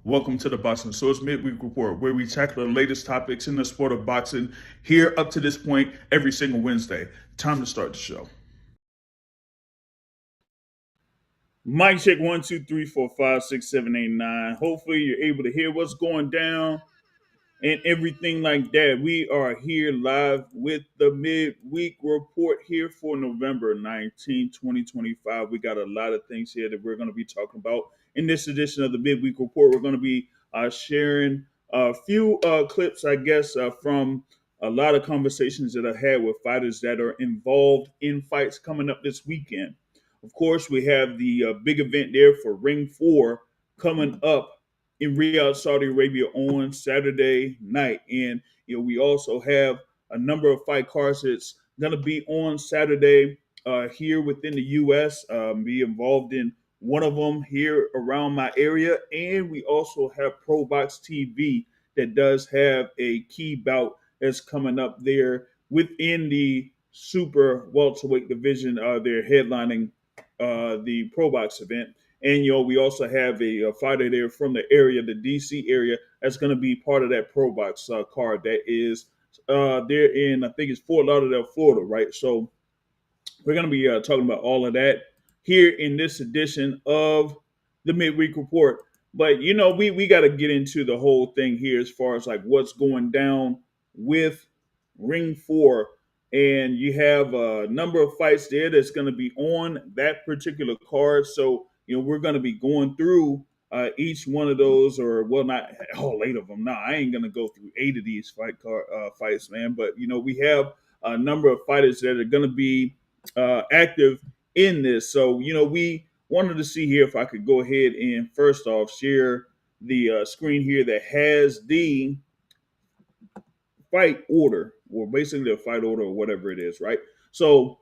Welcome to the Boxing Source Midweek Report, where we tackle the latest topics in the sport of boxing here up to this point every single Wednesday. Time to start the show. Mic check 1, 2, 3, 4, 5, 6, 7, 8, 9. Hopefully, you're able to hear what's going down and everything like that. We are here live with the Midweek Report here for November 19th, 2025. We got a lot of things here that we're going to be talking about in this edition of the Midweek Report. We're going to be sharing a few clips, I guess, from a lot of conversations that I had with fighters that are involved in fights coming up this weekend. Of course, we have the big event there for Ring 4 coming up in Riyadh, Saudi Arabia on Saturday night. And we also have a number of fight cards that's going to be on Saturday here within the U.S. Be involved in one of them here around my area, and we also have ProBox TV that does have a key bout that's coming up there within the super welterweight division. They're headlining the ProBox event. And we also have a fighter there from the area, the DC area, that's going to be part of that ProBox card that is there in, I think it's Fort Lauderdale, Florida, right? So we're going to be talking about all of that here in this edition of the Midweek Report. But we got to get into the whole thing here as far as like what's going down with Ring 4, and you have a number of fights there that's going to be on that particular card. So we're going to be going through each one of those, or well, not all eight of them. No, I ain't going to go through eight of these fights, man. But we have a number of fighters that are going to be active in this. So we wanted to see here if I could go ahead and first off share the screen here that has the fight order, or basically the fight order, or whatever it is, right? So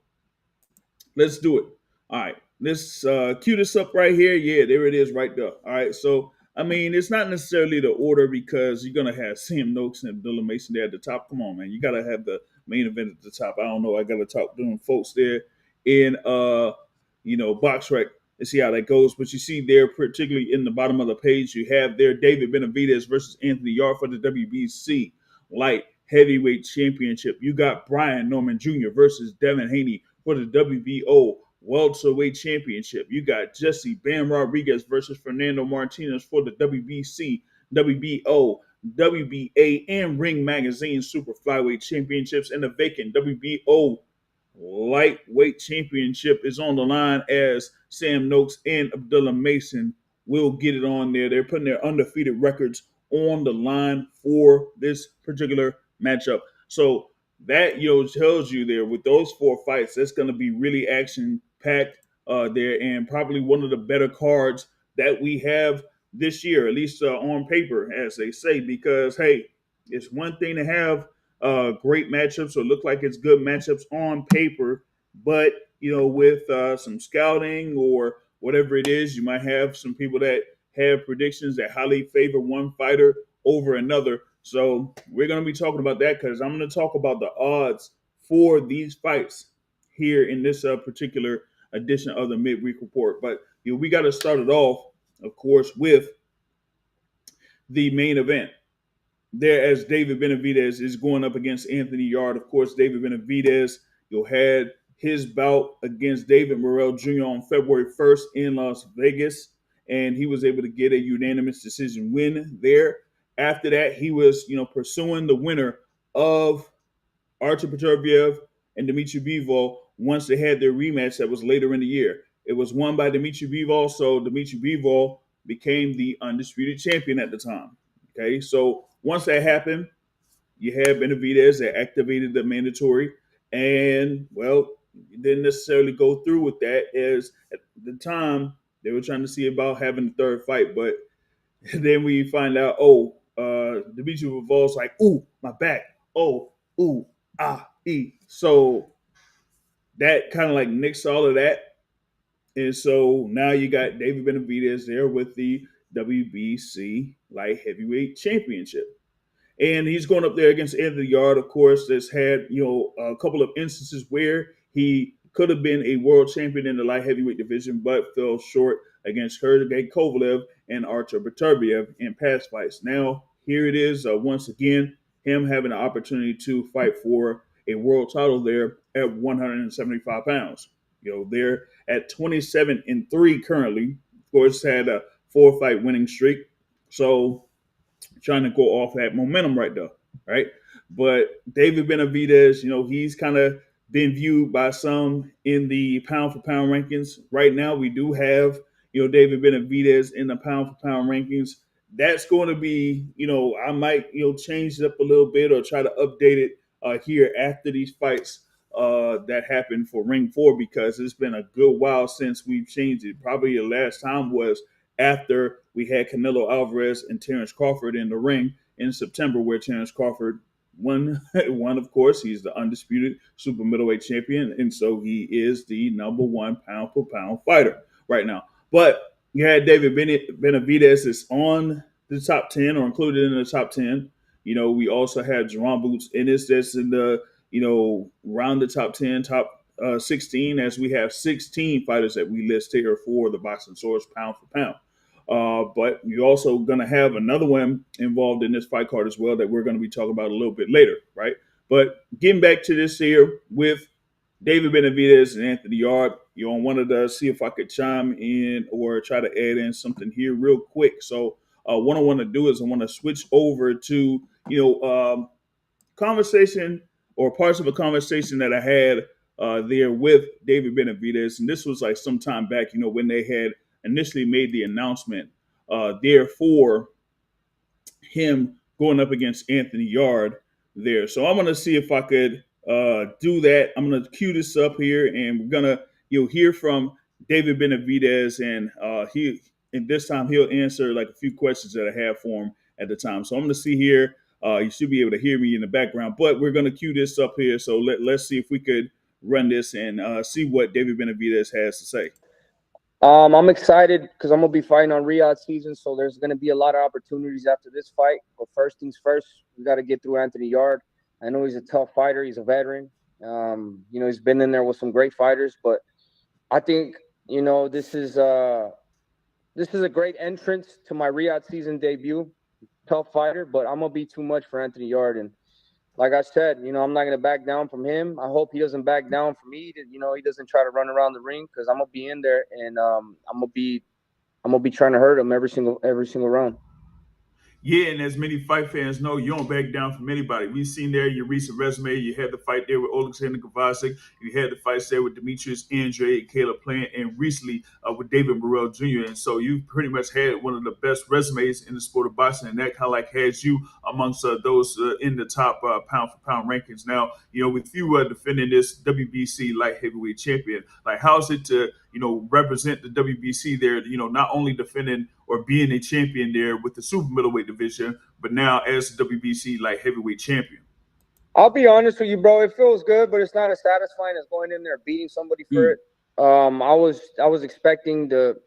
let's do it. All right, let's cue this up right here. Yeah, there it is right there. All right, so I mean, it's not necessarily the order because you're gonna have Sam Noakes and Abdullah Mason there at the top. Come on, man, you gotta have the main event at the top. I don't know. I gotta talk to them folks there in box rec and see how that goes. But you see there, particularly in the bottom of the page, you have there David Benavidez versus Anthony Yarde for the WBC light heavyweight championship. You got Brian Norman Jr. versus Devin Haney for the WBO welterweight championship. You got Jesse Bam Rodriguez versus Fernando Martinez for the WBC, WBO, WBA, and Ring Magazine Super Flyweight Championships. And the vacant WBO lightweight championship is on the line as Sam Noakes and Abdullah Mason will get it on there. They're putting their undefeated records on the line for this particular matchup. So that tells you there with those four fights, that's going to be really action packed there, and probably one of the better cards that we have this year, at least on paper, as they say. Because hey, it's one thing to have great matchups or look like it's good matchups on paper, but with some scouting or whatever it is, you might have some people that have predictions that highly favor one fighter over another. So we're going to be talking about that because I'm going to talk about the odds for these fights here in this particular edition of the Midweek Report. But we got to start it off, of course, with the main event. There, as David Benavidez is going up against Anthony Yarde. Of course, David Benavidez, had his bout against David Morrell Jr. on February 1st in Las Vegas, and he was able to get a unanimous decision win there. After that, he was, pursuing the winner of Artur Beterbiev and Dmitry Bivol once they had their rematch that was later in the year. It was won by Dmitry Bivol, so Dmitry Bivol became the undisputed champion at the time. Okay, so once that happened, you had Benavidez that activated the mandatory, and well, didn't necessarily go through with that, as at the time they were trying to see about having the third fight, but then we find out, Dmitry Bivol's like, ooh, my back, oh, ooh, so that kind of like nixed all of that. And so now you got David Benavidez there with the WBC light heavyweight championship. And he's going up there against Anthony Yarde, of course, that's had, a couple of instances where he could have been a world champion in the light heavyweight division, but fell short against Sergey Kovalev and Artur Beterbiev in past fights. Now, here it is once again, him having the opportunity to fight for a world title there at 175 pounds. They're at 27-3 currently. Of course, had a 4-fight winning streak. So trying to go off that momentum right there, right? But David Benavidez, he's kind of been viewed by some in the pound for pound rankings. Right now, we do have, David Benavidez in the pound for pound rankings. That's going to be, I might, change it up a little bit or try to update it here after these fights that happened for Ring 4, because it's been a good while since we've changed it. Probably the last time was after we had Canelo Alvarez and Terrence Crawford in the ring in September, where Terrence Crawford won. Of course, he's the undisputed super middleweight champion, and so he is the number one pound for pound fighter right now. But you had David Benavidez is on the top 10 or included in the top 10. We also had Jerome Boots in this that's in the, around the top 10, top 16, as we have 16 fighters that we list here for the Boxing Source pound for pound. But you're also going to have another one involved in this fight card as well that we're going to be talking about a little bit later, right? But getting back to this here with David Benavidez and Anthony Yarde, I wanted to see if I could chime in or try to add in something here real quick. So what I want to do is I want to switch over to, conversation or parts of a conversation that I had there with David Benavidez. And this was like some time back, when they had initially made the announcement there for him going up against Anthony Yarde there. So I'm going to see if I could do that. I'm going to cue this up here, and we're going to hear from David Benavidez, and this time he'll answer like a few questions that I have for him at the time. So I'm going to see here. You should be able to hear me in the background, but we're going to cue this up here. So let's see if we could run this and see what David Benavidez has to say. I'm excited because I'm going to be fighting on Riyadh season, so there's going to be a lot of opportunities after this fight. But first things first, we got to get through Anthony Yarde. I know he's a tough fighter. He's a veteran. He's been in there with some great fighters, but I think, this is a great entrance to my Riyadh season debut. Tough fighter, but I'm going to be too much for Anthony Yarde. And like I said, I'm not going to back down from him. I hope he doesn't back down from me. He doesn't try to run around the ring, because I'm going to be in there, and I'm going to be trying to hurt him every single round. Yeah, and as many fight fans know, you don't back down from anybody. We've seen there your recent resume. You had the fight there with Alexander Kovacic. You had the fights there with Demetrius Andre and Caleb Plant, and recently with David Morrell Jr. And so you've pretty much had one of the best resumes in the sport of boxing, and that kind of like has you amongst those in the top pound for pound rankings. Now, with you defending this WBC light heavyweight champion, like how's it to represent the WBC there? Not only defending or being a champion there with the super middleweight division, but now as the WBC light heavyweight champion. I'll be honest with you, bro. It feels good, but it's not as satisfying as going in there beating somebody for it. I was expecting to,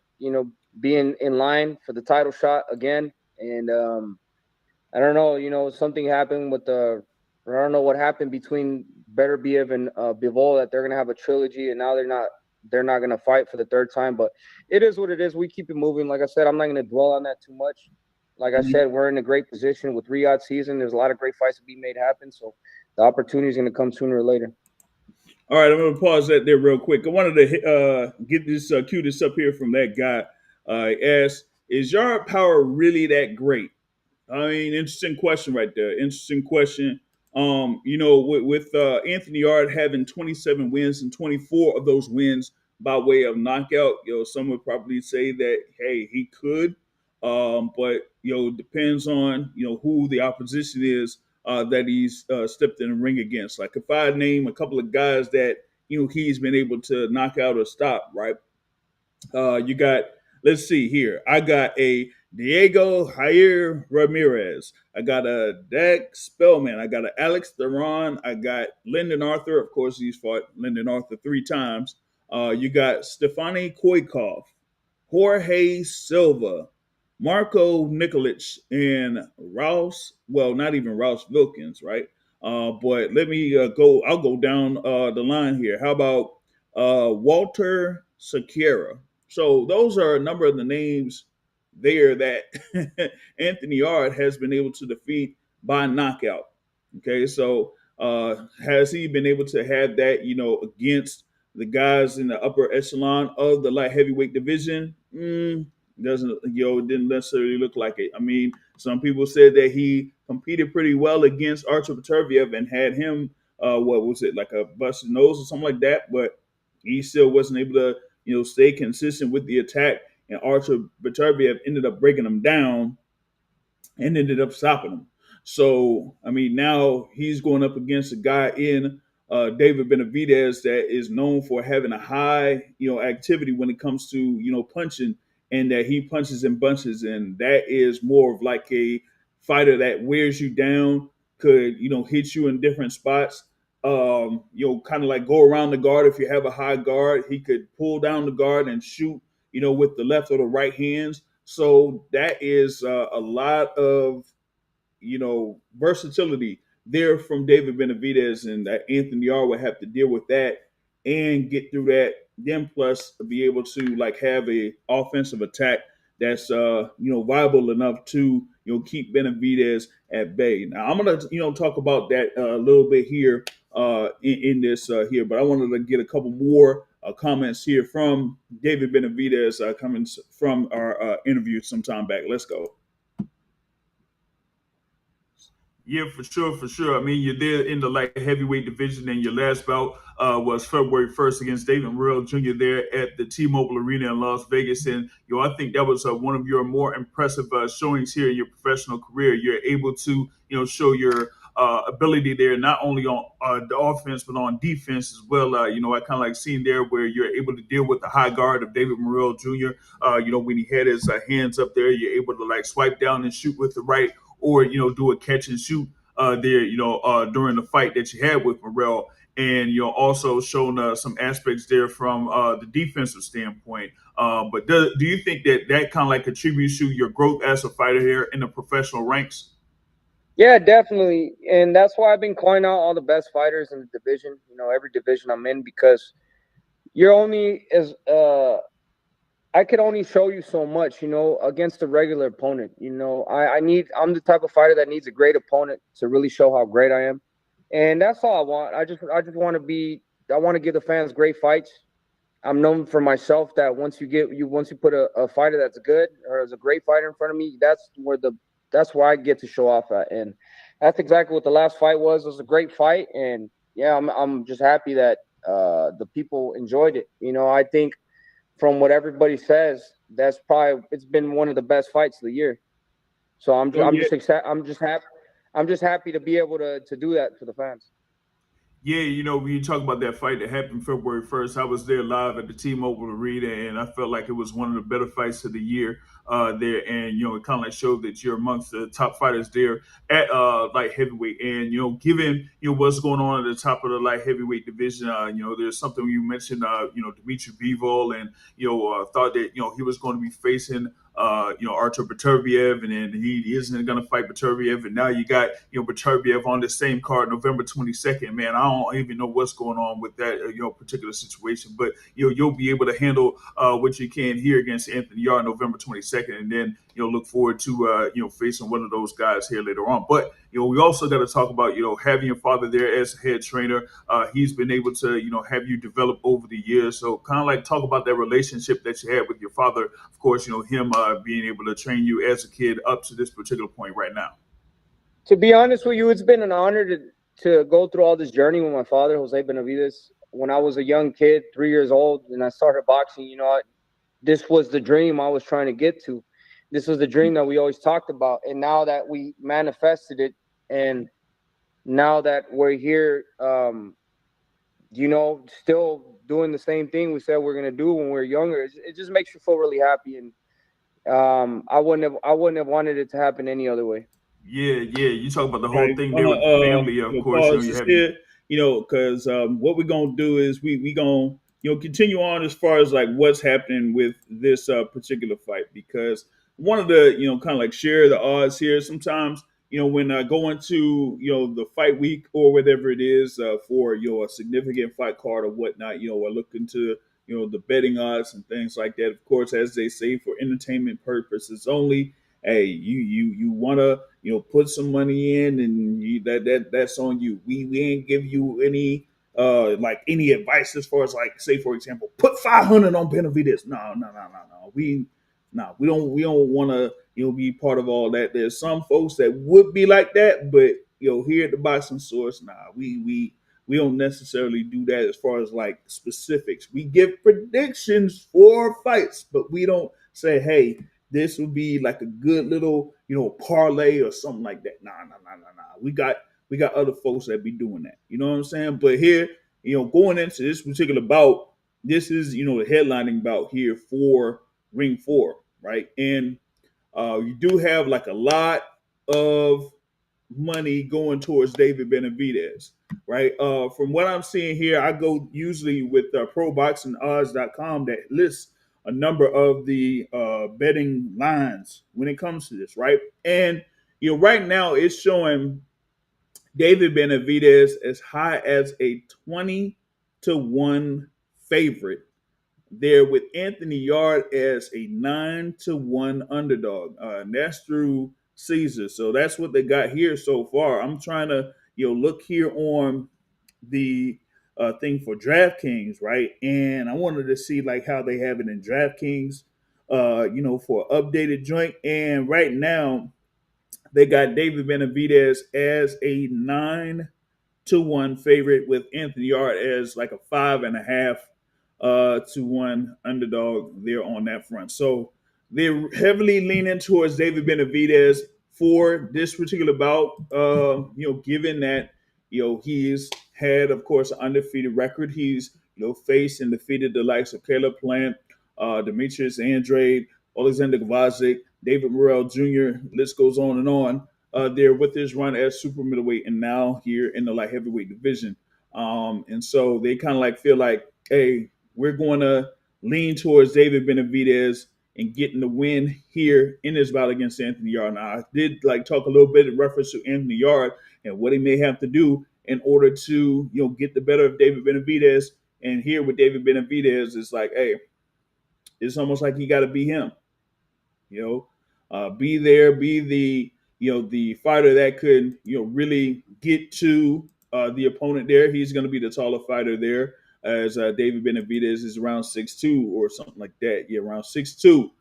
be in line for the title shot again, and I don't know. Something happened with I don't know what happened between Beterbiev and Bivol, that they're gonna have a trilogy, and now they're not going to fight for the third time. But it is what it is. We keep it moving. Like I said, I'm not going to dwell on that too much. Like I said, we're in a great position with Riyadh season. There's a lot of great fights to be made happen. So the opportunity is going to come sooner or later. All right, I'm going to pause that there real quick. I wanted to get this, cue this up here from that guy. Asked, is Yarde power really that great? I mean, interesting question right there. Interesting question. With Anthony Yarde having 27 wins and 24 of those wins by way of knockout, some would probably say that, hey, he could. But depends on, who the opposition is that he's stepped in the ring against. Like if I name a couple of guys that, he's been able to knock out or stop, right? You got, let's see here. I got a Diego Jair Ramirez. I got a Dak Spellman. I got a Alex Theron. I got Lyndon Arthur. Of course, he's fought Lyndon Arthur 3 times. You got Stefani Koikov, Jorge Silva, Marco Nikolic, and Rouse. Well, not even Rouse Wilkins, right? But let me go. I'll go down the line here. How about Walter Sequeira? So those are a number of the names there that Anthony Yard has been able to defeat by knockout. Okay, so has he been able to have that, against the guys in the upper echelon of the light heavyweight division? Doesn't, it didn't necessarily look like it. I mean, some people said that he competed pretty well against Artur Beterbiev and had him, what was it, like a busted nose or something like that, but he still wasn't able to, stay consistent with the attack, and Artur Beterbiev ended up breaking him down and ended up stopping him. So, I mean, now he's going up against a guy in David Benavidez that is known for having a high, activity when it comes to, punching, and that he punches in bunches. And that is more of like a fighter that wears you down, could, hit you in different spots. Kind of like go around the guard. If you have a high guard, he could pull down the guard and shoot, with the left or the right hands. So that is a lot of, versatility there from David Benavidez, and that Anthony R would have to deal with that and get through that. Then plus be able to like have a offensive attack that's viable enough to keep Benavidez at bay. Now I'm gonna talk about that a little bit here in this here, but I wanted to get a couple more comments here from David Benavidez coming from our interview some time back. Let's go. Yeah, for sure, for sure. I mean, you're there in the light heavyweight division, and your last bout was February 1st against David Morrell Jr. there at the T-Mobile Arena in Las Vegas, and I think that was one of your more impressive showings here in your professional career. You're able to show your ability there, not only on the offense but on defense as well. I kind of like seeing there where you're able to deal with the high guard of David Morrell Jr. When he had his hands up there, you're able to like swipe down and shoot with the right, or do a catch and shoot there, during the fight that you had with Morrell. And also shown some aspects there from the defensive standpoint. But do you think that kind of like contributes to your growth as a fighter here in the professional ranks? Yeah, definitely. And that's why I've been calling out all the best fighters in the division, every division I'm in, because you're only as I could only show you so much, against a regular opponent. I'm the type of fighter that needs a great opponent to really show how great I am. And that's all I want. I just want to give the fans great fights. I'm known for myself that once you put a fighter that's good or is a great fighter in front of me, that's where I get to show off at. And that's exactly what the last fight was. It was a great fight, and yeah, I'm just happy that the people enjoyed it. I think from what everybody says, it's been one of the best fights of the year. So I'm just happy to be able to do that for the fans. Yeah, when you talk about that fight that happened February 1st, I was there live at the T-Mobile Arena, and I felt like it was one of the better fights of the year there. And, it kind of like showed that you're amongst the top fighters there at light heavyweight. And, given, what's going on at the top of the light heavyweight division, there's something you mentioned, Dmitry Bivol, and, thought that, he was going to be facing Artur Beterbiev, and then he isn't going to fight Beterbiev, and now you got Beterbiev on the same card November 22nd. Man, I don't even know what's going on with that particular situation, but you'll be able to handle what you can here against Anthony Yard November 22nd, and then look forward to facing one of those guys here later on. But we also got to talk about having your father there as a head trainer. He's been able to have you develop over the years. So kind of like talk about that relationship that you had with your father. Of course, him being able to train you as a kid up to this particular point right now. To be honest with you, it's been an honor to go through all this journey with my father, Jose Benavidez. When I was a young kid, 3 years old, and I started boxing, this was the dream I was trying to get to. This was the dream that we always talked about. And now that we manifested it, and now that we're here, still doing the same thing we said we're going to do when we were younger, it just makes you feel really happy. And I wouldn't have wanted it to happen any other way. Yeah. You talk about the whole Right. thing there with the family, of course. Pause You this have here, because what we're gonna do is we gonna continue on as far as like what's happening with this particular fight, because one of the kind of like share the odds here. Sometimes when going to the fight week or whatever it is for a significant fight card or whatnot, or looking to the betting odds and things like that. Of course, as they say, for entertainment purposes only. Hey, you wanna put some money in, and that's on you. We ain't give you any like any advice as far as, like, say for example, put 500 on Benavides. No. We don't want to be part of all that. There's some folks that would be like that, but here at the Boxing Source, we don't necessarily do that as far as like specifics. We give predictions for fights, but we don't say, hey, this would be like a good little parlay or something like that. Nah. We got other folks that be doing that. You know what I'm saying? But here, going into this particular bout, this is the headlining bout here for Ring 4, right? And you do have like a lot of money going towards David Benavidez, right? From what I'm seeing here, I go usually with ProBoxingOdds.com that lists a number of the betting lines when it comes to this, right? And right now it's showing David Benavidez as high as a 20-1 favorite there, with Anthony Yard as a 9-1 underdog. And that's through Caesar. So that's what they got here so far. I'm trying to look here on the thing for DraftKings, right? And I wanted to see like how they have it in DraftKings, for updated joint. And right now they got David Benavidez as a 9-1 favorite, with Anthony Yard as like a 5.5 to 1 underdog there on that front. So they're heavily leaning towards David Benavidez for this particular bout. Given that he's had, of course, an undefeated record. He's faced and defeated the likes of Caleb Plant, Demetrius Andrade, Alexander Gvazic, David Morrell Jr. List goes on and on. There with his run as super middleweight and now here in the light heavyweight division. And so they kind of like feel like, hey, we're going to lean towards David Benavidez and getting the win here in this bout against Anthony Yard. Now, I did like talk a little bit in reference to Anthony Yard and what he may have to do in order to get the better of David Benavidez. And here with David Benavidez, it's like, hey, it's almost like he got to be him. Be there, be the fighter that could really get to the opponent there. He's going to be the taller fighter there, as David Benavidez is around 6'2" or something like that. Yeah, around 6'2".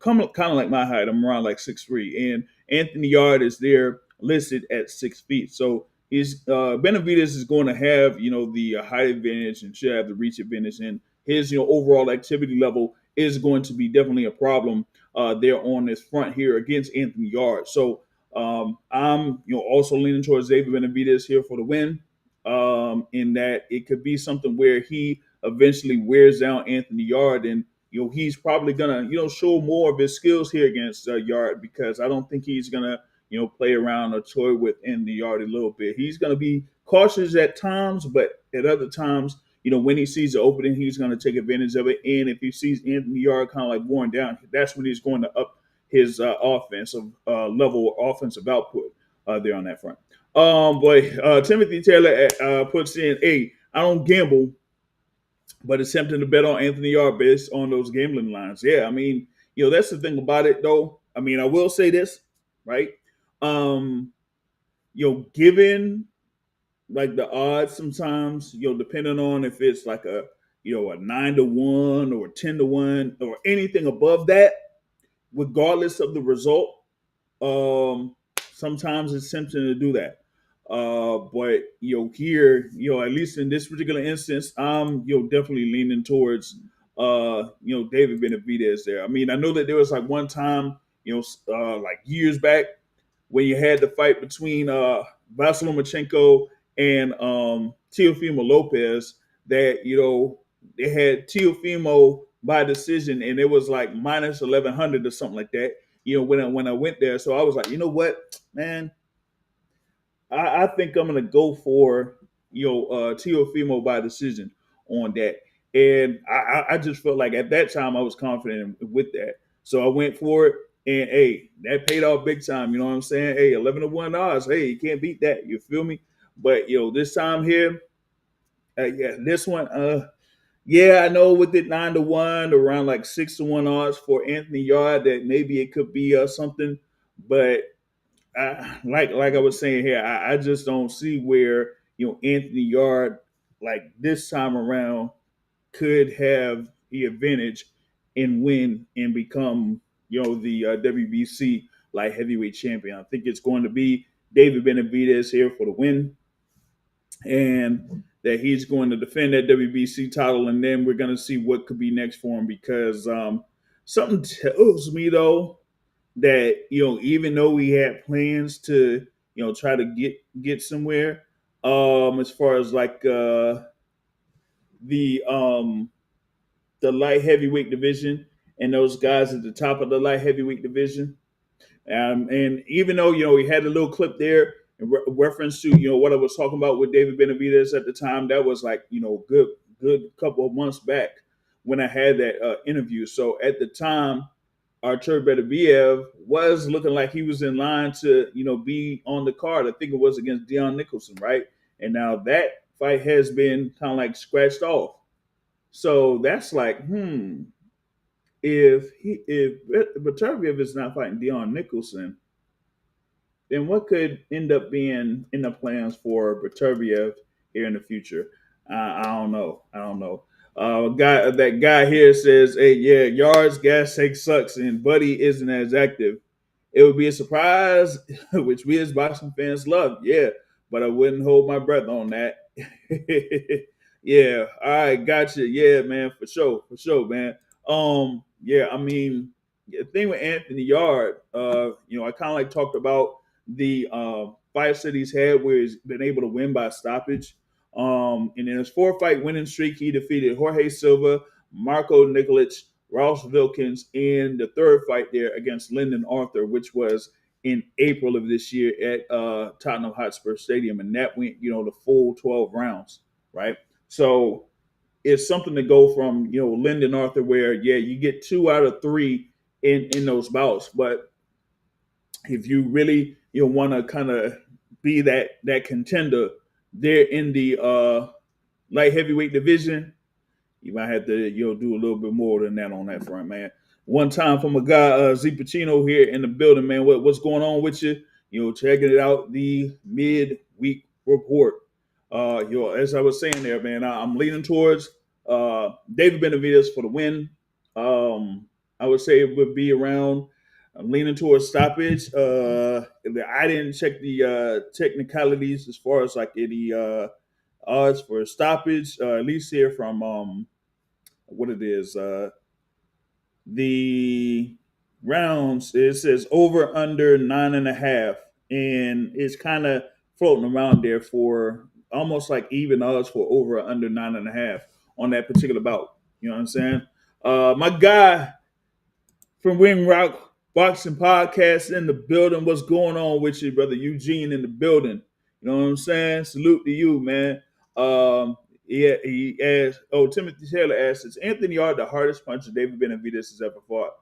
Kind of like my height. I'm around like 6'3", and Anthony Yard is there listed at 6 feet. So Benavidez is going to have the height advantage and should have the reach advantage, and his overall activity level is going to be definitely a problem there on this front here against Anthony Yard. So I'm also leaning towards David Benavidez here for the win, in that it could be something where he eventually wears down Anthony Yard, and he's probably gonna show more of his skills here against Yard, because I don't think he's gonna play around or toy with Anthony Yard a little bit. He's gonna be cautious at times, but at other times, when he sees the opening, he's going to take advantage of it. And if he sees Anthony Yard kind of like worn down, that's when he's going to up his offensive level, offensive output there on that front. Timothy Taylor puts in, hey, I don't gamble, but it's tempting to bet on Anthony Yard based on those gambling lines. Yeah, I mean, that's the thing about it, though. I mean, I will say this, right? Given like the odds sometimes, depending on if it's like a 9-1 or 10-1 or anything above that, regardless of the result, sometimes it's tempting to do that. But here, at least in this particular instance, I'm definitely leaning towards David Benavidez there. I mean, I know that there was like one time, like years back, when you had the fight between Vasyl Lomachenko and Teofimo Lopez, that they had Teofimo by decision, and it was like minus 1100 or something like that. When I went there, so I was like, what, man, I think I'm gonna go for Teofimo by decision on that, and I just felt like at that time I was confident with that, so I went for it. And hey, that paid off big time. You know what I'm saying? Hey, 11-1 odds. Hey, you can't beat that. You feel me? But this time here, yeah, this one, Yeah, I know with it 9-1, around like 6-1 odds for Anthony Yard, that maybe it could be something, but like I was saying here, I just don't see where Anthony Yard like this time around could have the advantage and win and become the WBC light heavyweight champion. I think it's going to be David Benavidez here for the win, and that he's going to defend that WBC title, and then we're going to see what could be next for him because something tells me though that even though we had plans to try to get somewhere as far as like the um the light heavyweight division and those guys at the top of the light heavyweight division. And even though we had a little clip there in reference to what I was talking about with David Benavidez at the time, that was like good couple of months back when I had that interview. So at the time, Artur Beterbiev was looking like he was in line to be on the card. I think it was against Dion Nicholson, right? And now that fight has been kind of like scratched off. So that's like, if Beterbiev is not fighting Dion Nicholson, then what could end up being in the plans for Beterbiev here in the future? I don't know. I don't know. That guy here says, "Hey, yeah, yards, gas tank sucks, and Buddy isn't as active. It would be a surprise, which we as boxing fans love. Yeah, but I wouldn't hold my breath on that." Yeah, all right, gotcha. Yeah, man, for sure, man. Yeah, I mean, the thing with Anthony Yard, I kind of like talked about the fights that he's had where he's been able to win by stoppage. And in his 4-fight winning streak, he defeated Jorge Silva, Marco Nikolic, Ross Wilkins in the third fight there against Lyndon Arthur, which was in April of this year at Tottenham Hotspur Stadium. And that went, the full 12 rounds, right? So it's something to go from, Lyndon Arthur where, yeah, you get 2 out of 3 in those bouts. But if you really want to kind of be that contender there in the light heavyweight division, you might have to do a little bit more than that on that front, man. One time from a guy Z Pacino here in the building, man. What's going on with you? Checking it out, the midweek report. As I was saying there, man, I'm leaning towards David Benavidez for the win. I would say it would be around. I'm leaning towards stoppage. I didn't check the technicalities as far as like any odds for stoppage. At least here from what it is. The rounds, it says over under 9.5, and it's kind of floating around there for almost like even odds for over or under 9.5 on that particular bout. You know what I'm saying? My guy from Wing Rock Boxing Podcast in the building. What's going on with you, brother Eugene in the building? You know what I'm saying? Salute to you, man. Yeah, he asked. Oh, Timothy Taylor asked, "Is Anthony Yard the hardest puncher David Benavidez has ever fought?"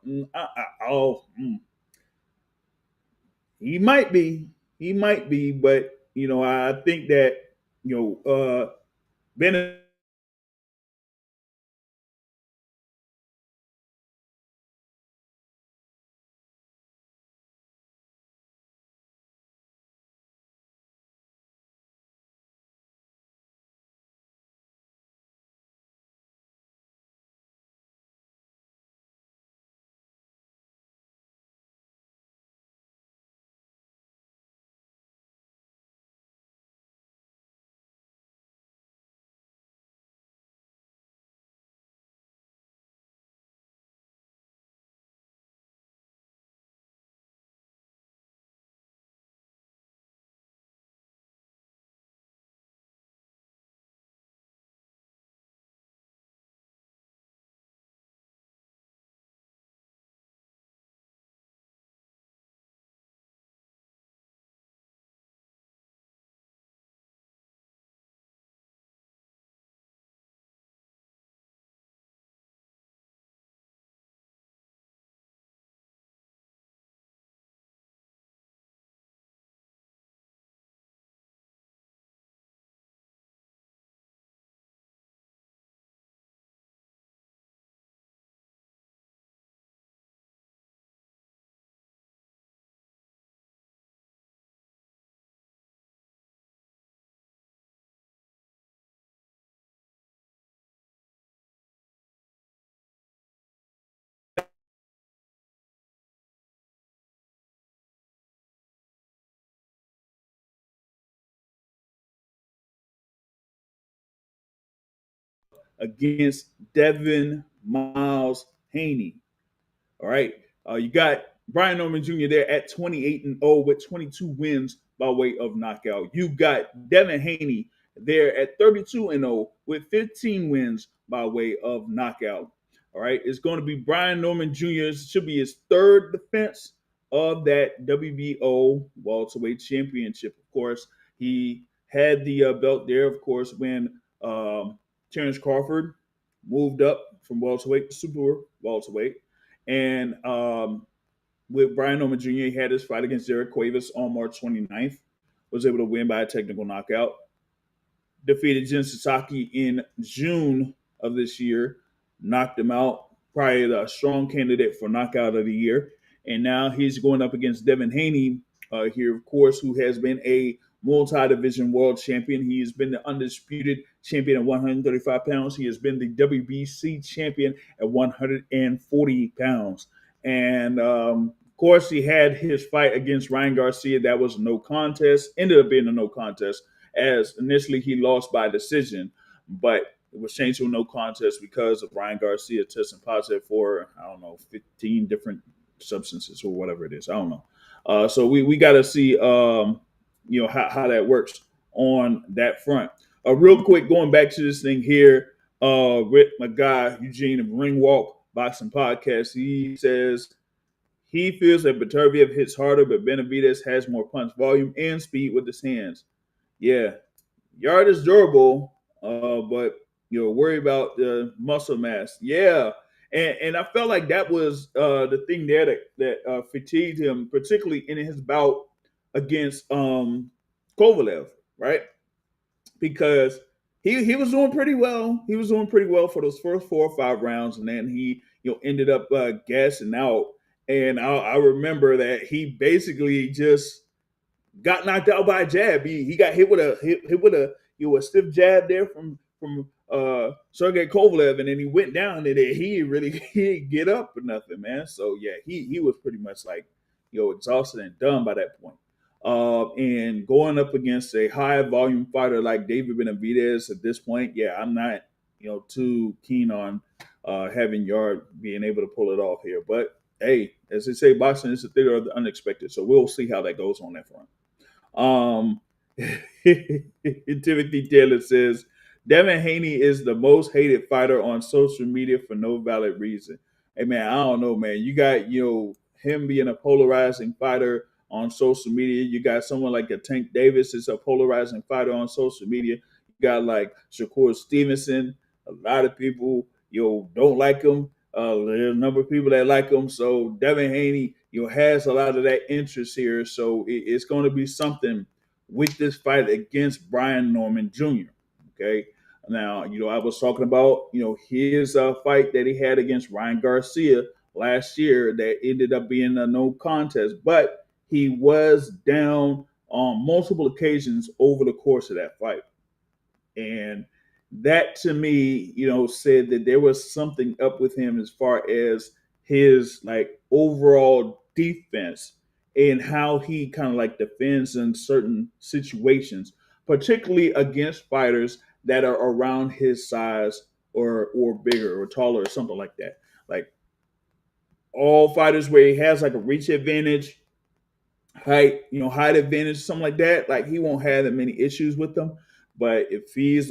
He might be. He might be, but I think that Benavidez against Devin Miles Haney. All right. You got Brian Norman Jr. there at 28-0 with 22 wins by way of knockout. You got Devin Haney there at 32-0 with 15 wins by way of knockout. All right. It's going to be Brian Norman Jr. It should be his third defense of that WBO welterweight championship. Of course, he had the belt there, of course, when Terrence Crawford moved up from welterweight to super welterweight. And with Brian Norman Jr., he had his fight against Derek Cuevas on March 29th, was able to win by a technical knockout. Defeated Jin Sasaki in June of this year, knocked him out, probably a strong candidate for knockout of the year. And now he's going up against Devin Haney here, of course, who has been a multi-division world champion. He has been the undisputed champion at 135 pounds. He has been the WBC champion at 140 pounds. And, of course, he had his fight against Ryan Garcia. That was no contest, ended up being a no contest, as initially he lost by decision, but it was changed to a no contest because of Ryan Garcia testing positive for, 15 different substances or whatever it is. I don't know. So we got to see, how that works on that front. Real quick, going back to this thing here, with my guy Eugene of Ring Walk Boxing Podcast, he says he feels that Beterbiev hits harder, but Benavidez has more punch volume and speed with his hands. Yeah, Yard is durable, but worry about the muscle mass. Yeah, and I felt like that was the thing there that fatigued him, particularly in his bout against Kovalev, right? Because he was doing pretty well. He was doing pretty well for those first 4 or 5 rounds, and then he ended up gassing out. And I remember that he basically just got knocked out by a jab. He got hit with a stiff jab there from Sergey Kovalev, and then he went down, and he didn't get up or nothing, man. So yeah, he was pretty much like exhausted and done by that point. And going up against a high volume fighter like David Benavidez at this point, yeah, I'm not too keen on having Yard being able to pull it off here. But hey, as they say, boxing is the theater of the unexpected, so we'll see how that goes on that front. Timothy Taylor says Devin Haney is the most hated fighter on social media for no valid reason. Hey man, I don't know, man. You got him being a polarizing fighter on social media. You got someone like a Tank Davis is a polarizing fighter on social media. You got like Shakur Stevenson. A lot of people don't like him. There's a number of people that like him. So Devin Haney has a lot of that interest here. So it's going to be something with this fight against Brian Norman Jr. Okay. Now, I was talking about, his fight that he had against Ryan Garcia last year that ended up being a no contest, but he was down on multiple occasions over the course of that fight. And that to me, said that there was something up with him as far as his like overall defense and how he kind of like defends in certain situations, particularly against fighters that are around his size or bigger or taller or something like that. Like all fighters where he has like a reach advantage, height advantage, something like that, like he won't have that many issues with them. But if it's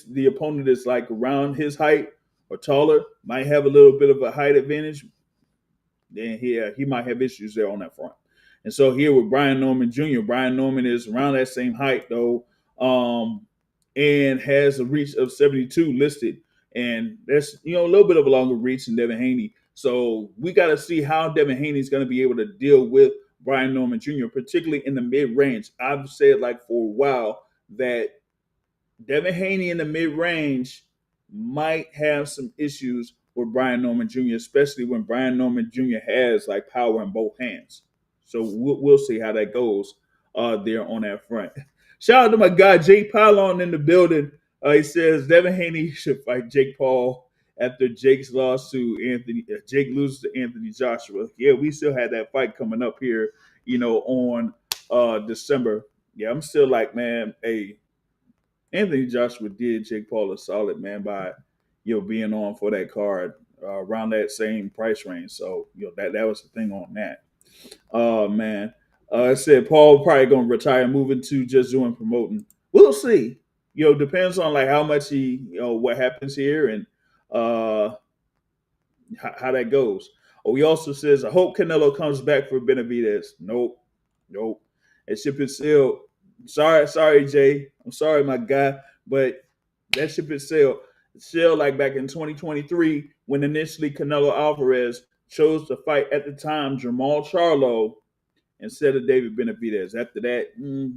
the opponent is like around his height or taller, might have a little bit of a height advantage, then he might have issues there on that front. And so here with Brian Norman Jr., Brian Norman is around that same height though, and has a reach of 72 listed. And that's a little bit of a longer reach than Devin Haney. So we got to see how Devin Haney is going to be able to deal with Brian Norman Jr., particularly in the mid-range. I've said like for a while that Devin Haney in the mid-range might have some issues with Brian Norman Jr., especially when Brian Norman Jr. has like power in both hands. So we'll see how that goes there on that front. Shout out to my guy Jake Pylon in the building. He says Devin Haney should fight Jake Paul after Jake's loss to Anthony. Jake loses to Anthony Joshua. Yeah, we still had that fight coming up here, on December. Yeah, I'm still like, man, hey. Anthony Joshua did Jake Paul a solid, man, by being on for that card around that same price range. So that was the thing on that. Oh man, it said Paul probably gonna retire, moving to just doing promoting. We'll see. Depends on like how much he, what happens here and uh how that goes. Oh, he also says, I hope Canelo comes back for Benavidez. Nope, nope. That ship is sealed. Sorry, Jay. I'm sorry, my guy, but that ship is sealed. Sealed like back in 2023 when initially Canelo Alvarez chose to fight at the time Jamal Charlo instead of David Benavidez. After that,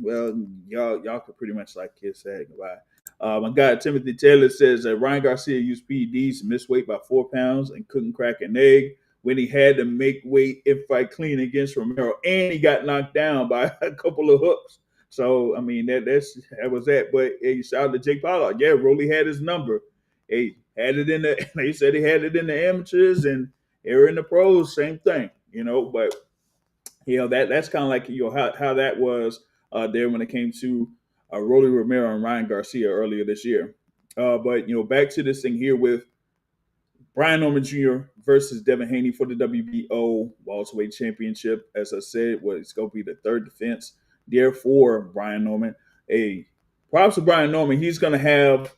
well, y'all could pretty much like kiss that goodbye. My guy Timothy Taylor says that Ryan Garcia used PEDs to miss weight by 4 pounds and couldn't crack an egg when he had to make weight and fight clean against Romero, and he got knocked down by a couple of hooks. So I mean that was that. But hey, shout out to Jake Paul. Yeah, Rolly had his number. He had it in the. They said he had it in the amateurs and here in the pros, same thing. But that's kind of like how that was there when it came to Rolly Romero and Ryan Garcia earlier this year. But back to this thing here with Brian Norman Jr. versus Devin Haney for the WBO welterweight championship. As I said, it's going to be the third defense there for Brian Norman. Props to Brian Norman. He's going to have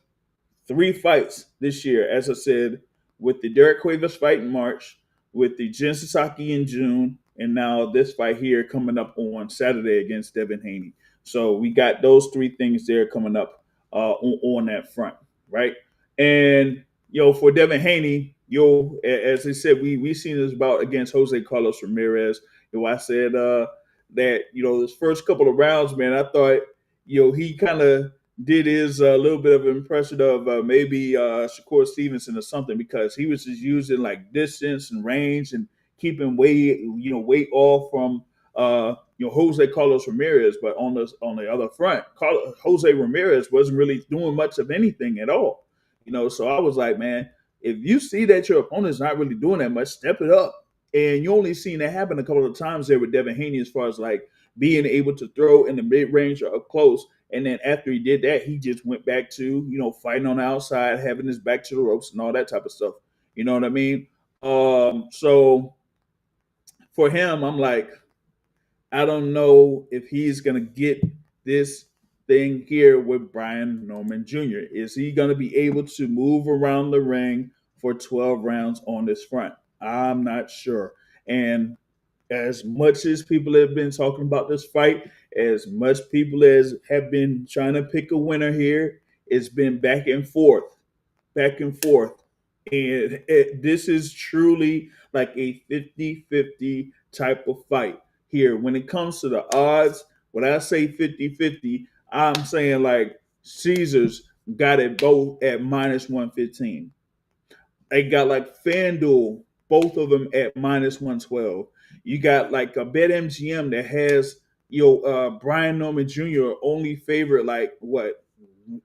3 fights this year, as I said, with the Derek Cuevas fight in March, with the Jen Sasaki in June, and now this fight here coming up on Saturday against Devin Haney. So we got those 3 things there coming up on that front, right? And for Devin Haney, as I said, we seen this bout against Jose Carlos Ramirez. I said that this first couple of rounds, man, I thought he kind of did his little bit of impression of maybe Shakur Stevenson or something, because he was just using like distance and range and keeping weight off from Jose Carlos Ramirez. But on the other front, Jose Ramirez wasn't really doing much of anything at all. So I was like, man, if you see that your opponent's not really doing that much, step it up. And you only seen that happen a couple of times there with Devin Haney, as far as like being able to throw in the mid range or up close. And then after he did that, he just went back to, fighting on the outside, having his back to the ropes and all that type of stuff. You know what I mean? So for him, I'm like, I don't know if he's going to get this thing here with Brian Norman Jr. Is he going to be able to move around the ring for 12 rounds on this front? I'm not sure. And as much as people have been talking about this fight, as much people as have been trying to pick a winner here, it's been back and forth, back and forth. And this is truly like a 50-50 type of fight here. When it comes to the odds, when I say 50-50, I'm saying like Caesars got it both at minus 115. They got like FanDuel, both of them at minus 112. You got like a BetMGM that has Brian Norman Jr. only favorite like what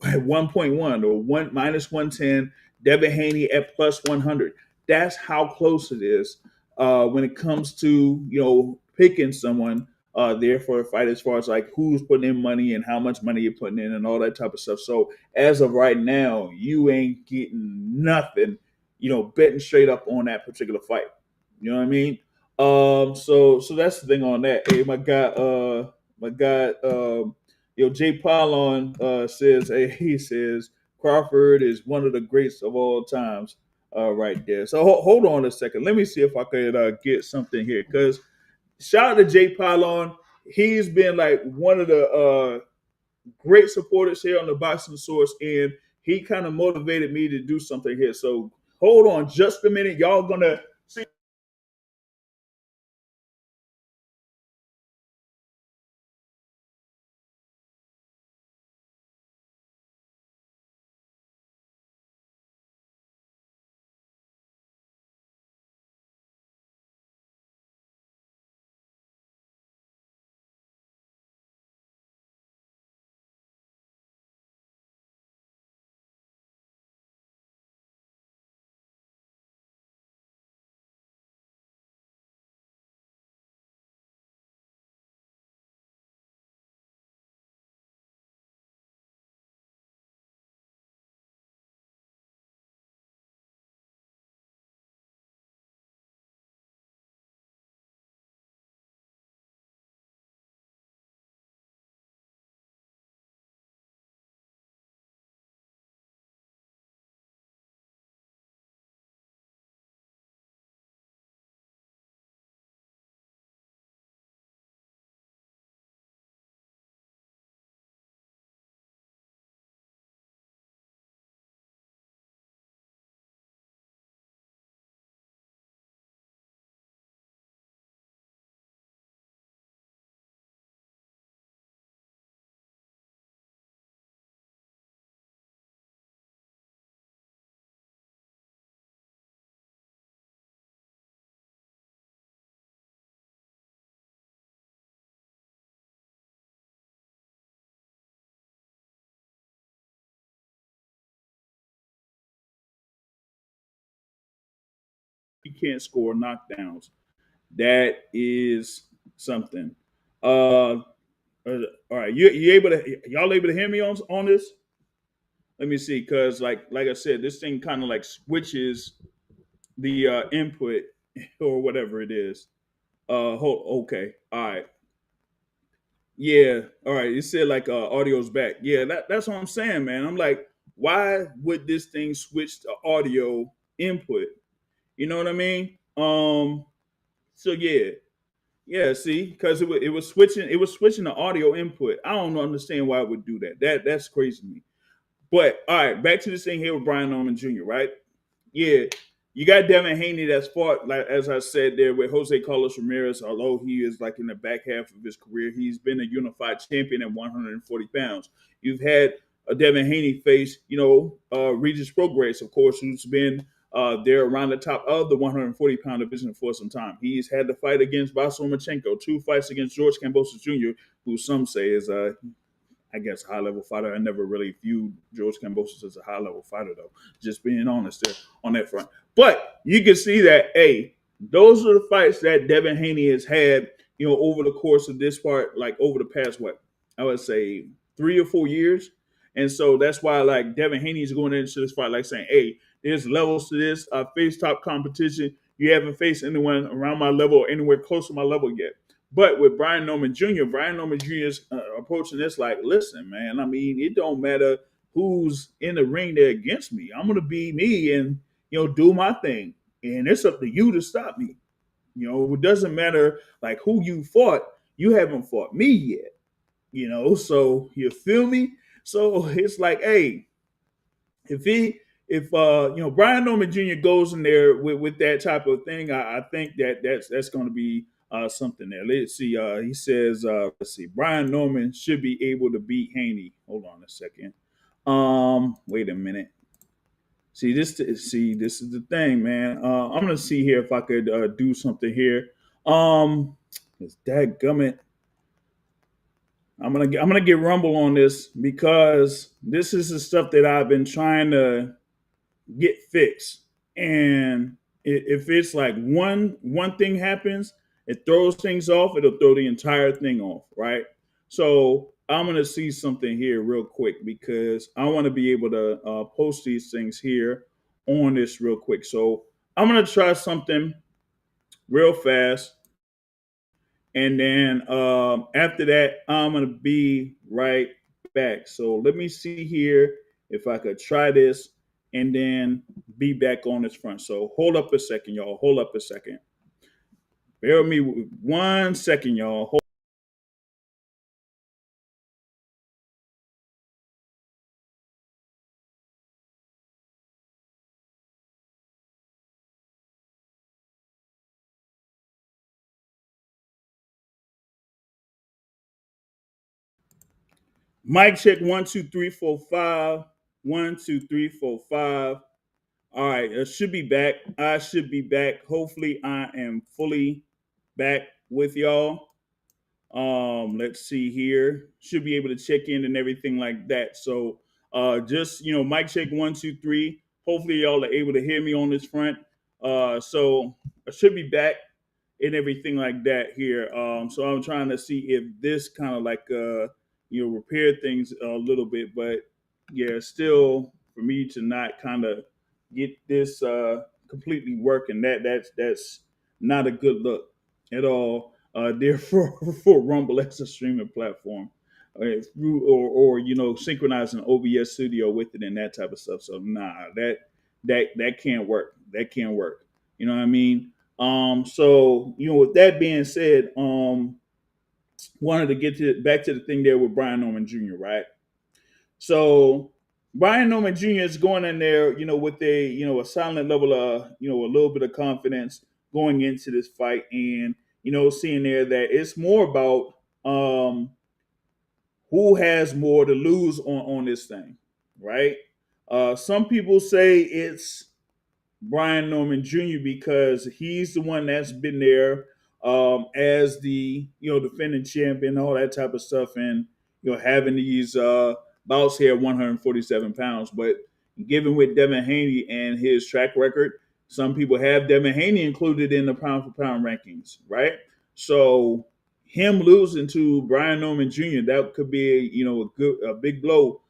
1.1 or one minus 110. Devin Haney at plus 100. That's how close it is when it comes to picking someone there for a fight, as far as like who's putting in money and how much money you're putting in and all that type of stuff. So as of right now, you ain't getting nothing betting straight up on that particular fight. You know what I mean? So that's the thing on that. Hey, my guy, Jay Polon says, hey, he says Crawford is one of the greats of all times, right there. So hold on a second. Let me see if I could get something here, because shout out to Jay Polon. He's been like one of the great supporters here on the Boxing Source, and he kind of motivated me to do something here. So hold on just a minute. Y'all gonna see. can't score knockdowns. That is something. All right, you able to y'all able to hear me on this? Let me see, cause like I said, this thing kind of like switches the input or whatever it is. Okay, all right, yeah, all right. It said like audio's back. Yeah, that's what I'm saying, man. I'm like, why would this thing switch to audio input? You know what I mean? So yeah, yeah. See, because it was switching the audio input. I don't understand why it would do that. That's crazy to me. But all right, back to this thing here with Brian Norman Jr. Right? Yeah, you got Devin Haney that's fought, like as I said there, with Jose Carlos Ramirez. Although he is like in the back half of his career, he's been a unified champion at 140 pounds. You've had a Devin Haney face, Regis Prograis, of course, who's been there around the top of the 140-pound division for some time. He's had the fight against Vasyl Lomachenko, 2 fights against George Kambosos Jr., who some say is I guess, high level fighter. I never really viewed George Kambosos as a high level fighter, though. Just being honest there on that front. But you can see that, hey, those are the fights that Devin Haney has had, over the course of this part, like over the past, I would say 3 or 4 years. And so that's why, like, Devin Haney is going into this fight, like saying, hey, there's levels to this. I face top competition. You haven't faced anyone around my level or anywhere close to my level yet. But with Brian Norman Jr., is approaching this like, listen, man, I mean, it don't matter who's in the ring there against me. I'm going to be me and, do my thing. And it's up to you to stop me. It doesn't matter like who you fought. You haven't fought me yet. So you feel me? So it's like, hey, if Brian Norman Jr. goes in there with that type of thing, I think that's going to be something there. Let's see. He says, let's see. Brian Norman should be able to beat Haney. Hold on a second. Wait a minute. See this is the thing, man. I'm gonna see here if I could do something here. It's dadgummit. I'm gonna get Rumble on this because this is the stuff that I've been trying to get fixed. And if it's like one thing happens, it throws things off, it'll throw the entire thing off, right? So I'm gonna see something here real quick because I want to be able to post these things here on this real quick. So I'm gonna try something real fast, and then after that, I'm gonna be right back. So let me see here if I could try this and then be back on this front. So hold up a second, y'all. Hold up a second. Bear with me 1 second, y'all. Mic check 1 2 3 4 5. 1 2 3 4 5. All right, I should be back. I should be back. Hopefully, I am fully back with y'all. Let's see here. Should be able to check in and everything like that. So just mic check 1 2 3. Hopefully y'all are able to hear me on this front. So I should be back and everything like that here. So I'm trying to see if this kind of like repair things a little bit, but yeah, still for me to not kind of get this completely working, that's not a good look at all. Therefore, for Rumble as a streaming platform, through or synchronizing OBS Studio with it and that type of stuff. So nah, that can't work. That can't work. You know what I mean? So with that being said, wanted to get back to the thing there with Brian Norman Jr. Right? So Brian Norman Jr. is going in there, with a silent level of a little bit of confidence going into this fight, and seeing there that it's more about who has more to lose on this thing, right? Some people say it's Brian Norman Jr. because he's the one that's been there as the defending champion, all that type of stuff, and having these bouts here at 147 pounds. But given with Devin Haney and his track record, Some people have Devin Haney included in the pound for pound rankings, right? So him losing to Brian Norman Jr. that could be a big blow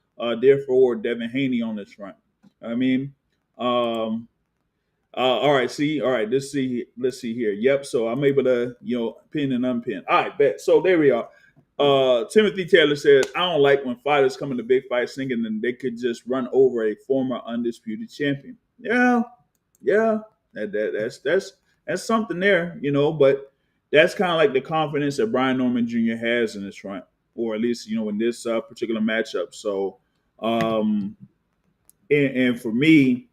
there for Devin Haney on this front. I mean, all right, see, all right, let's see here. Yep, so I'm able to pin and unpin. All right, bet. So there we are. Timothy Taylor says, I don't like when fighters come into big fights thinking that they could just run over a former undisputed champion. Yeah, yeah, that's something there, but that's kind of like the confidence that Brian Norman Jr. has in his front, or at least in this particular matchup. So, and for me,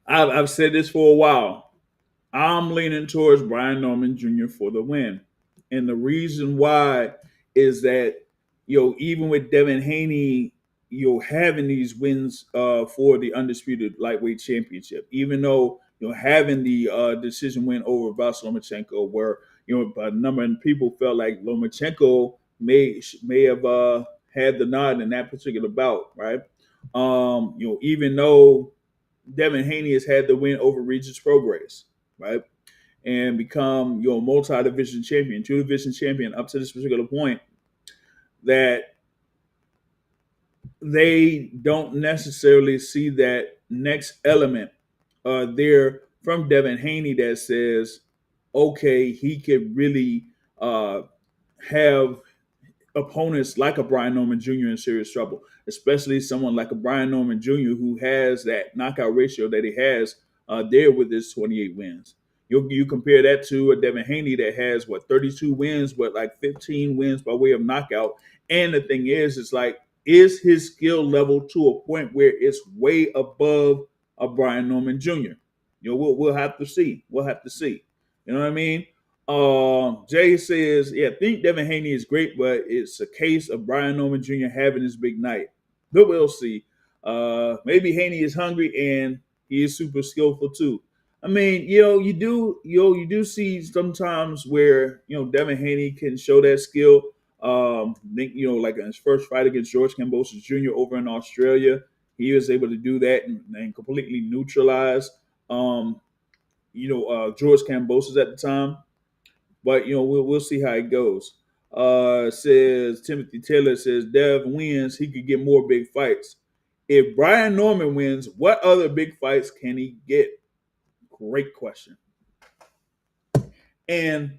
I've said this for a while. I'm leaning towards Brian Norman Jr. for the win. And the reason why is that, even with Devin Haney, having these wins for the undisputed lightweight championship, even though, having the decision win over Vas Lomachenko, where, a number of people felt like Lomachenko may have had the nod in that particular bout, right? Even though Devin Haney has had the win over Regis Prograis, right? And become multi-division champion, 2-division champion up to this particular point, that they don't necessarily see that next element there from Devin Haney that says, okay, he could really have opponents like a Brian Norman Jr. in serious trouble, especially someone like a Brian Norman Jr. who has that knockout ratio that he has there with his 28 wins. You compare that to a Devin Haney that has 32 wins, but like 15 wins by way of knockout. And the thing is like, is his skill level to a point where it's way above a Brian Norman Jr.? We'll have to see. We'll have to see. You know what I mean? Jay says, yeah, I think Devin Haney is great, but it's a case of Brian Norman Jr. having his big night. But we'll see. Maybe Haney is hungry and he is super skillful too. I mean, you do see sometimes where Devin Haney can show that skill. Like in his first fight against George Kambosos Jr. over in Australia, he was able to do that and completely neutralize George Kambosos at the time. But we'll see how it goes. Says Timothy Taylor says Dev wins, he could get more big fights. If Brian Norman wins, what other big fights can he get? Great question. And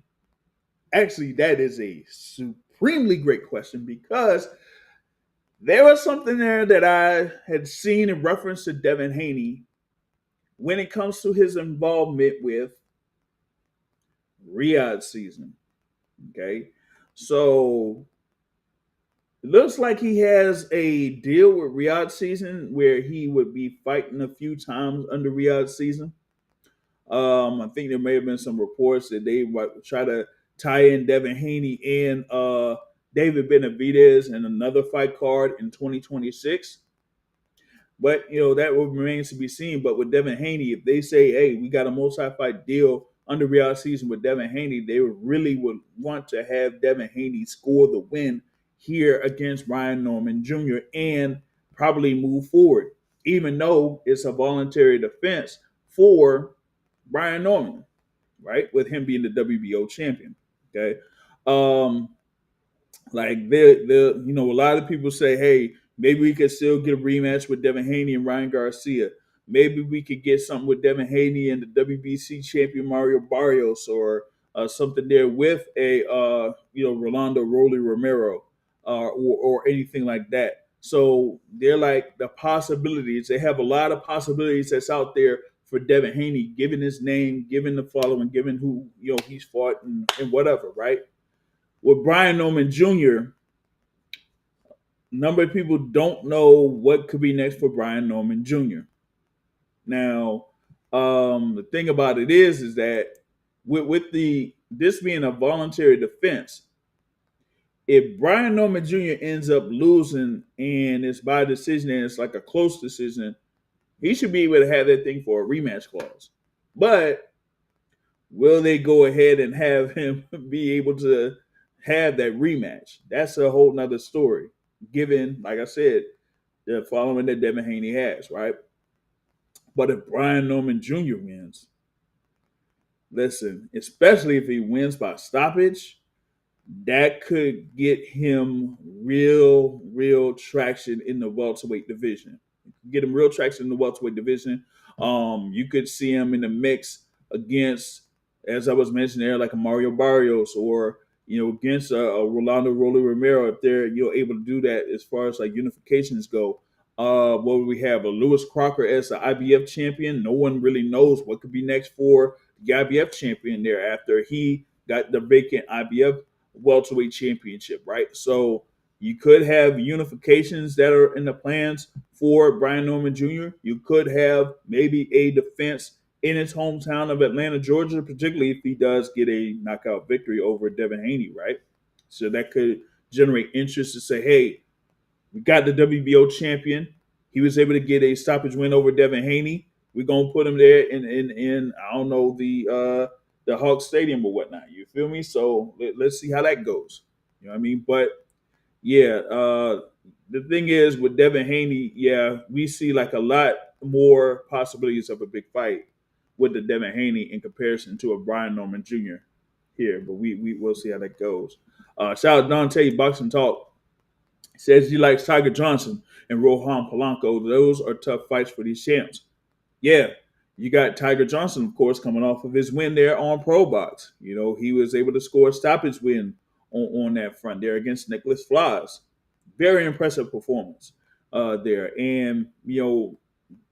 actually, that is a supremely great question, because there was something there that I had seen in reference to Devin Haney when it comes to his involvement with Riyadh season. Okay. So it looks like he has a deal with Riyadh season where he would be fighting a few times under Riyadh season. I think there may have been some reports that they might try to tie in Devin Haney and David Benavidez in another fight card in 2026. But that remains to be seen. But with Devin Haney, if they say, "Hey, we got a multi-fight deal under Riyadh season with Devin Haney," they really would want to have Devin Haney score the win here against Brian Norman Jr. and probably move forward, even though it's a voluntary defense for Brian Norman, right? With him being the WBO champion. Okay. Like a lot of people say, hey, maybe we could still get a rematch with Devin Haney and Ryan Garcia. Maybe we could get something with Devin Haney and the WBC champion Mario Barrios, or something there with a Rolando Rolly Romero, or anything like that. So they're like the possibilities. They have a lot of possibilities that's out there for Devin Haney, given his name, given the following, given who he's fought and whatever, right? With Brian Norman Jr., a number of people don't know what could be next for Brian Norman Jr. Now, the thing about it is that with this being a voluntary defense, if Brian Norman Jr. ends up losing and it's by decision and it's like a close decision, he should be able to have that thing for a rematch clause. But will they go ahead and have him be able to have that rematch? That's a whole nother story, given, like I said, the following that Devin Haney has, right? But if Brian Norman Jr. wins, listen, especially if he wins by stoppage, that could get him real traction in the welterweight division. Get him real traction in the welterweight division. You could see him in the mix against, as I was mentioning there, like a Mario Barrios, or against a Rolando Rolly Romero, if they're able to do that as far as like unifications go. What would we have? A Lewis Crocker as the IBF champion. No one really knows what could be next for the IBF champion there after he got the vacant IBF welterweight championship, right? So you could have unifications that are in the plans for Brian Norman Jr. You could have maybe a defense in his hometown of Atlanta, Georgia, particularly if he does get a knockout victory over Devin Haney, right? So that could generate interest to say, hey, we got the WBO champion. He was able to get a stoppage win over Devin Haney. We're gonna put him there in I don't know, the Hawk Stadium or whatnot. You feel me? So let's see how that goes. You know what I mean? But yeah, the thing is with Devin Haney, yeah, we see like a lot more possibilities of a big fight with the Devin Haney in comparison to a Brian Norman Jr. here. But we will see how that goes. Shout out Dante Boxing Talk. Says he likes Tiger Johnson and Rohan Polanco. Those are tough fights for these champs. Yeah, you got Tiger Johnson, of course, coming off of his win there on ProBox. He was able to score a stoppage win on that front there against Nicholas Flores. Very impressive performance there. And,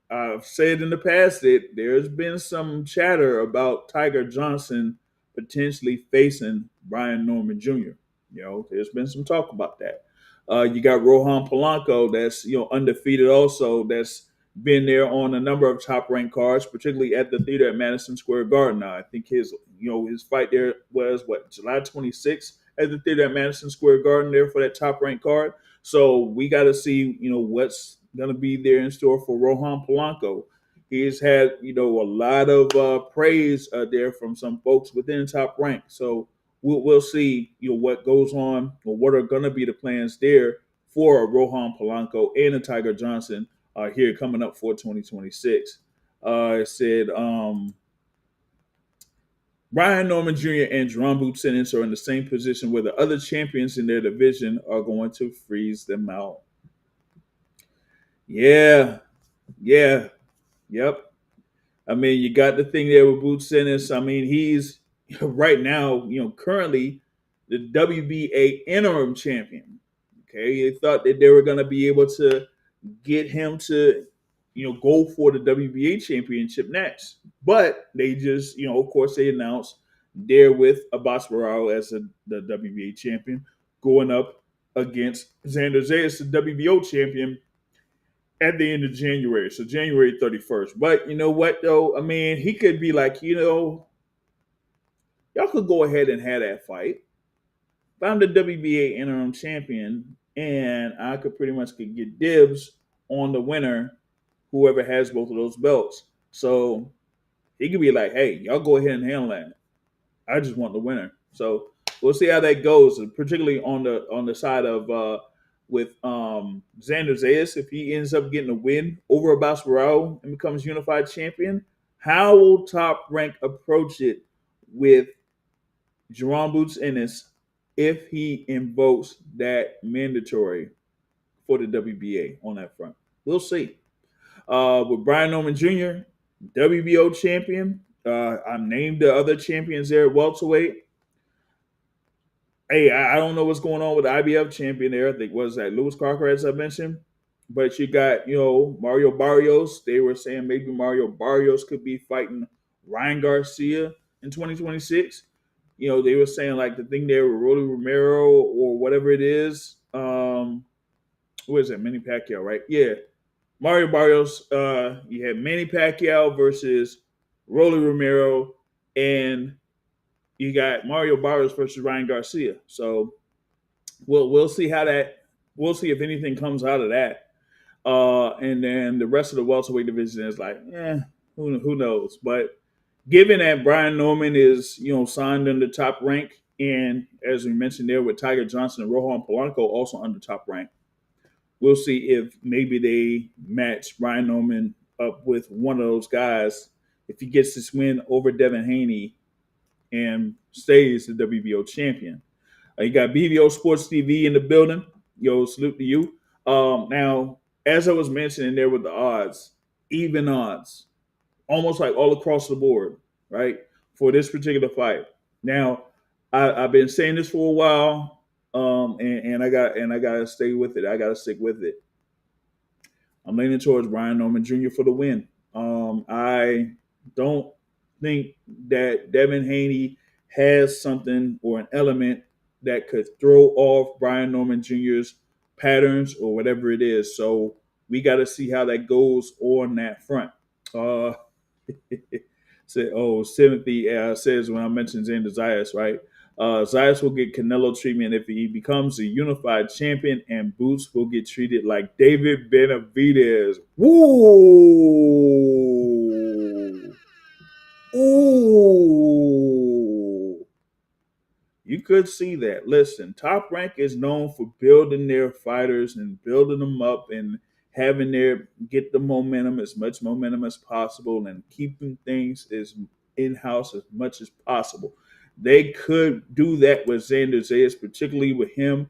I've said in the past that there's been some chatter about Tiger Johnson potentially facing Brian Norman Jr. There's been some talk about that. You got Rohan Polanco, that's undefeated also. That's been there on a number of top ranked cards, particularly at the theater at Madison Square Garden. Now, I think his fight there was July 26th at the theater at Madison Square Garden there for that top ranked card. So we got to see what's going to be there in store for Rohan Polanco. He's had a lot of praise there from some folks within top rank. So we'll see what goes on, or what are going to be the plans there for a Rohan Polanco and a Tiger Johnson here coming up for 2026. It said Brian Norman Jr. and Jerome Bouts are in the same position where the other champions in their division are going to freeze them out. Yeah. Yep. I mean, you got the thing there with Boots Ennis. I mean, he's right now, currently the WBA interim champion. Okay, they thought that they were going to be able to get him to, go for the WBA championship next. But they just, of course, they announced there with Abbas Barao as the WBA champion going up against Xander Zayas, the WBO champion, at the end of January. So January 31st. But you know what, though? I mean, he could be like, y'all could go ahead and have that fight. If I'm the WBA interim champion, and I could pretty much get dibs on the winner, whoever has both of those belts. So he could be like, hey, y'all go ahead and handle that. I just want the winner. So we'll see how that goes, particularly on the side of with Xander Zayas. If he ends up getting a win over Abbas Barao and becomes unified champion, how will Top Rank approach it with Jerome Boots Ennis if he invokes that mandatory for the WBA on that front? We'll see. With Brian Norman Jr., WBO champion, I named the other champions there at welterweight. Hey, I don't know what's going on with the IBF champion there. I think was that Lewis Crocker, as I mentioned. But you got, Mario Barrios. They were saying maybe Mario Barrios could be fighting Ryan Garcia in 2026. They were saying like the thing there with Rolly Romero or whatever it is. What is that? Manny Pacquiao, right? Yeah. Mario Barrios, you had Manny Pacquiao versus Rolly Romero, and you got Mario Barrios versus Ryan Garcia. So we'll see how that. We'll see if anything comes out of that. And then the rest of the welterweight division is like, who knows? But given that Brian Norman is signed under Top Rank, and as we mentioned there with Tiger Johnson and Rohan Polanco also under Top Rank, we'll see if maybe they match Brian Norman up with one of those guys if he gets this win over Devin Haney and stays the WBO champion. You got BBO Sports TV in the building. Yo, salute to you. Now, as I was mentioning there with the odds, even odds, almost like all across the board, right, for this particular fight. Now, I've been saying this for a while, and I gotta stay with it. I gotta stick with it. I'm leaning towards Brian Norman Jr. for the win. I don't think that Devin Haney has something or an element that could throw off Brian Norman Jr.'s patterns or whatever it is. So we got to see how that goes on that front. Uh, Timothy says when I mentioned Xander Zayas, right? Zayas will get Canelo treatment if he becomes a unified champion, and Boots will get treated like David Benavidez. Ooh. Ooh. You could see that. Listen, Top Rank is known for building their fighters and building them up and having their get the momentum, as much momentum as possible, and keeping things as in-house as much as possible. They could do that with Xander Zayas, particularly with him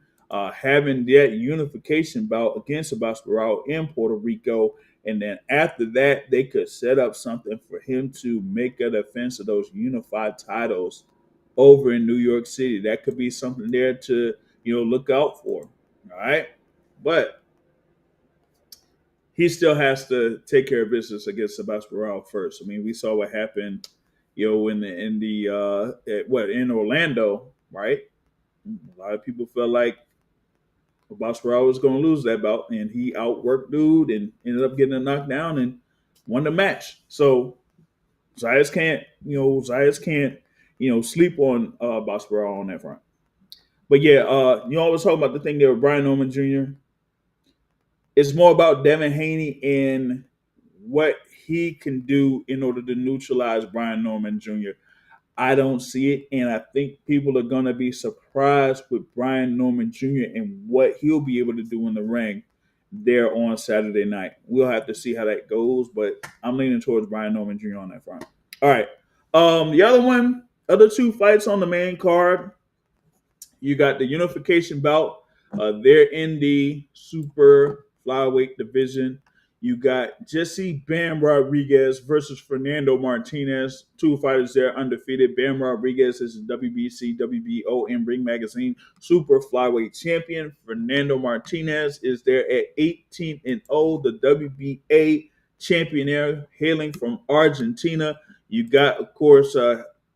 having that unification bout against Abasparao in Puerto Rico. And then after that, they could set up something for him to make a defense of those unified titles over in New York City. That could be something there to, look out for. All right. But he still has to take care of business against Sebastian first. I mean, we saw what happened, in Orlando, right? A lot of people felt like Sebastian was going to lose that bout, and he outworked dude and ended up getting a knockdown and won the match. So Zayas can't sleep on Boswell on that front. But yeah, you always talk about the thing there with Brian Norman Jr. It's more about Devin Haney and what he can do in order to neutralize Brian Norman Jr. I don't see it, and I think people are going to be surprised with Brian Norman Jr. and what he'll be able to do in the ring there on Saturday night. We'll have to see how that goes, but I'm leaning towards Brian Norman Jr. on that front. All right. The other two fights on the main card, you got the unification bout. They're in the super flyweight division. You got Jesse Bam Rodriguez versus Fernando Martinez. Two fighters there undefeated. Bam Rodriguez is the WBC, WBO, and Ring Magazine super flyweight champion. Fernando Martinez is there at 18-0, the WBA champion there, hailing from Argentina. You got, of course,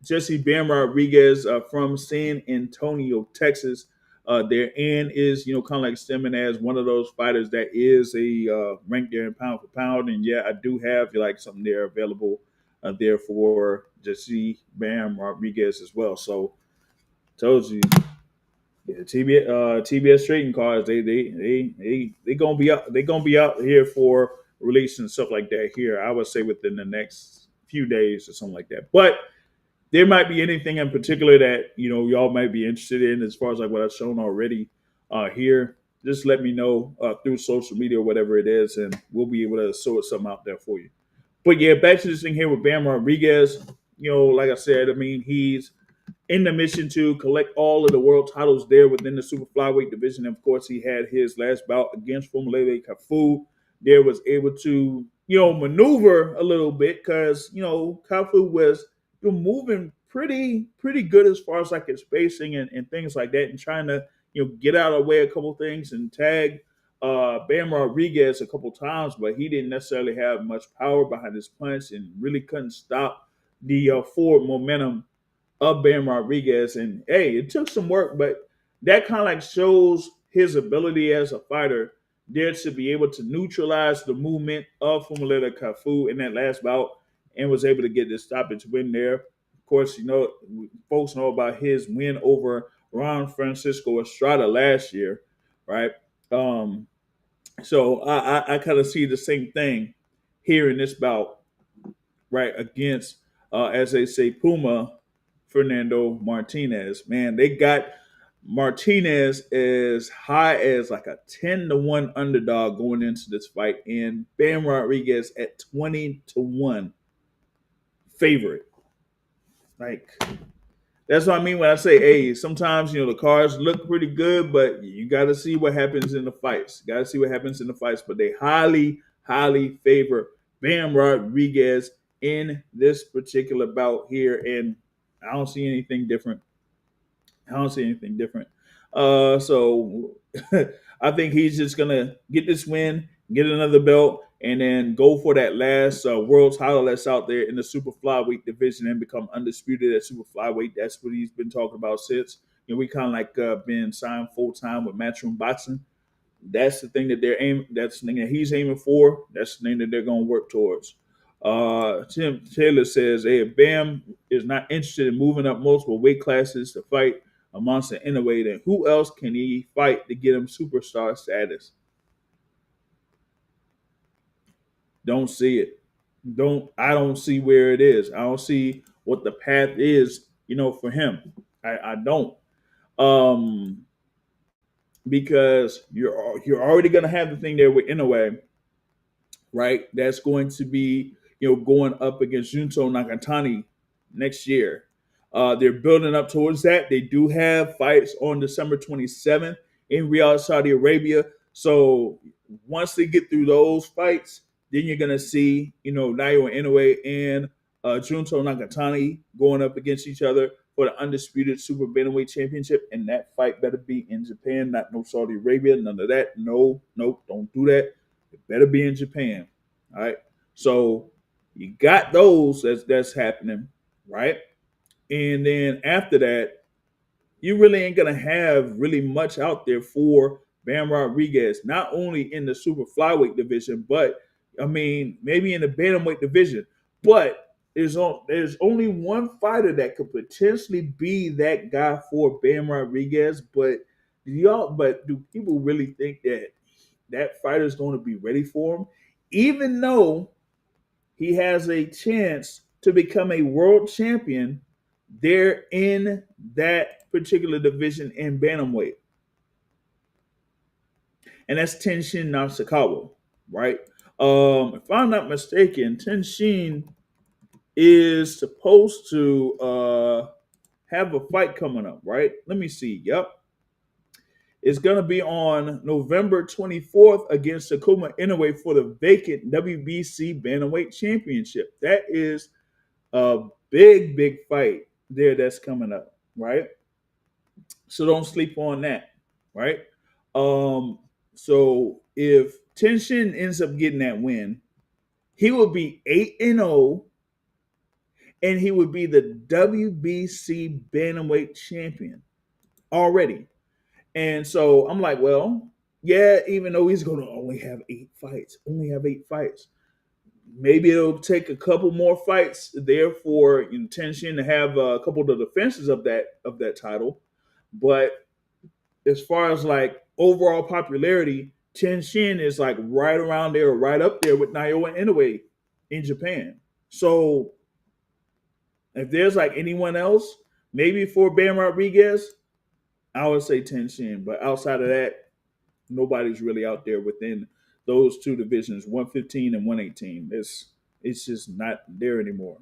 Jesse Bam Rodriguez from San Antonio, Texas. Their end is, kind of like stemming as one of those fighters that is a ranked there in pound for pound. And yeah, I do have something there available there for Jesse Bam Rodriguez as well. So told you, yeah, TBS trading cards, they gonna be out. They gonna be out here for release and stuff like that. Here, I would say within the next few days or something like that. But there might be anything in particular that y'all might be interested in as far as like what I've shown already here. Just let me know through social media or whatever it is, and we'll be able to sort something out there for you. But yeah, back to this thing here with Bam Rodriguez. Like I said, I mean, he's in the mission to collect all of the world titles there within the super flyweight division. Of course, he had his last bout against Fumulele Cafu. There was able to maneuver a little bit because Cafu was moving pretty good as far as like his spacing and things like that, and trying to get out of the way a couple things and tag Bam Rodriguez a couple times, but he didn't necessarily have much power behind his punch and really couldn't stop the forward momentum of Bam Rodriguez. And hey, it took some work, but that kind of like shows his ability as a fighter there to be able to neutralize the movement of Fumulele Cafu in that last bout and was able to get this stoppage win there. Of course, folks know about his win over Ron Francisco Estrada last year, right? So I kind of see the same thing here in this bout, right, against, as they say, Puma Fernando Martinez. Man, they got Martinez is high as like a 10-1 underdog going into this fight, and Bam Rodriguez at 20-1 favorite. Like, that's what I mean when I say, hey, sometimes the cards look pretty good, but you got to see what happens in the fights. Got to see what happens in the fights. But they highly, highly favor Bam Rodriguez in this particular bout here, and I don't see anything different. I don't see anything different. So I think he's just gonna get this win, get another belt, and then go for that last world title that's out there in the super flyweight division and become undisputed at super flyweight. That's what he's been talking about since. We kind of like been signed full time with Matchroom Boxing. That's the thing that they're aiming. That's the thing that he's aiming for. That's the thing that they're going to work towards. Tim Taylor says, "Hey, Bam is not interested in moving up multiple weight classes to fight a monster anyway. Then who else can he fight to get him superstar status?" Don't see it. I don't see where it is. I don't see what the path is. For him, I don't. Because you're already going to have the thing there with Inoue, right? That's going to be going up against Junto Nakatani next year. They're building up towards that. They do have fights on December 27th in Riyadh, Saudi Arabia. So once they get through those fights, then you're gonna see Naoya Inoue and Junto Nakatani going up against each other for the undisputed super bantamweight championship, and that fight better be in Japan, not no Saudi Arabia, none of that. No, nope, don't do that. It better be in Japan. All right. So you got those that's happening, right? And then after that, you really ain't gonna have really much out there for Bam Rodriguez, not only in the super flyweight division, but I mean maybe in the bantamweight division. But there's only one fighter that could potentially be that guy for Bam Rodriguez. But do people really think that fighter is going to be ready for him, even though he has a chance to become a world champion there in that particular division in bantamweight? And that's Tenshin Nasukawa, right? If I'm not mistaken, Tenshin is supposed to have a fight coming up, right? Let me see. Yep. It's going to be on November 24th against Takuma Inoue for the vacant WBC Bantamweight Championship. That is a big, big fight there that's coming up, right? So don't sleep on that, right? So if Tenshin ends up getting that win, he would be 8-0, and he would be the WBC Bantamweight champion already. And so I'm like, well, yeah, even though he's going to only have 8 fights, maybe it'll take a couple more fights there for Tenshin to have a couple of the defenses of that title. But as far as like overall popularity, Tenshin is like right around there, right up there with Naoya Inoue in Japan. So if there's like anyone else, maybe for Bam Rodriguez, I would say Tenshin. But outside of that, nobody's really out there within those two divisions, 115 and 118. It's just not there anymore.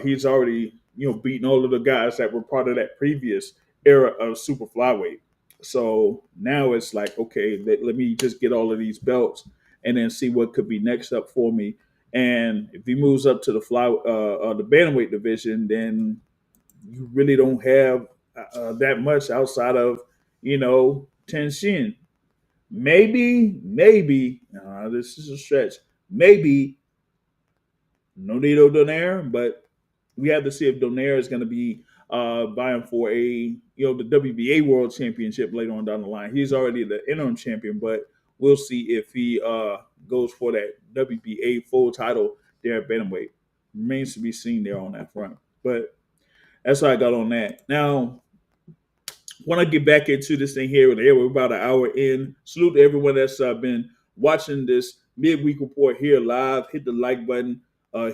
He's already beaten all of the guys that were part of that previous era of super flyweight. So now it's like, okay, let me just get all of these belts and then see what could be next up for me. And if he moves up to the the bantamweight division, then you really don't have that much outside of Tenshin. Maybe this is a stretch. Maybe Nonito Donaire, but we have to see if Donaire is going to be vying for the WBA World Championship later on down the line. He's already the interim champion, but we'll see if he goes for that WBA full title there at bantamweight. Remains to be seen there on that front. But that's what I got on that. Now, want to get back into this thing here. We're about an hour in. Salute to everyone that's been watching this midweek report here live. Hit the like button,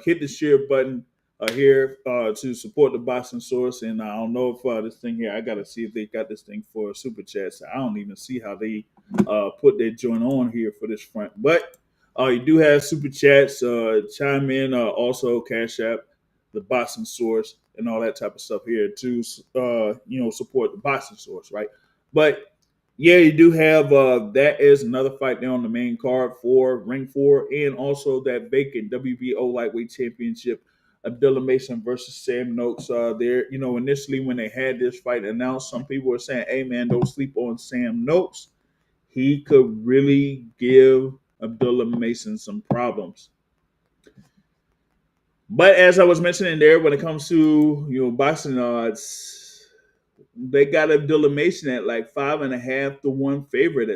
hit the share button. here to support the boxing source. And I don't know if this thing here, I got to see if they got this thing for super chats. I don't even see how they put their joint on here for this front. But you do have super chats, chime in, also Cash App, the boxing source, and all that type of stuff here to support the boxing source, right? But yeah, you do have that is another fight there on the main card for Ring 4, and also that vacant WBO lightweight championship, Abdullah Mason versus Sam Noakes. There, initially when they had this fight announced, some people were saying, "Hey man, don't sleep on Sam Noakes. He could really give Abdullah Mason some problems." But as I was mentioning there, when it comes to boxing odds, they got Abdullah Mason at like 5.5 to 1 favorite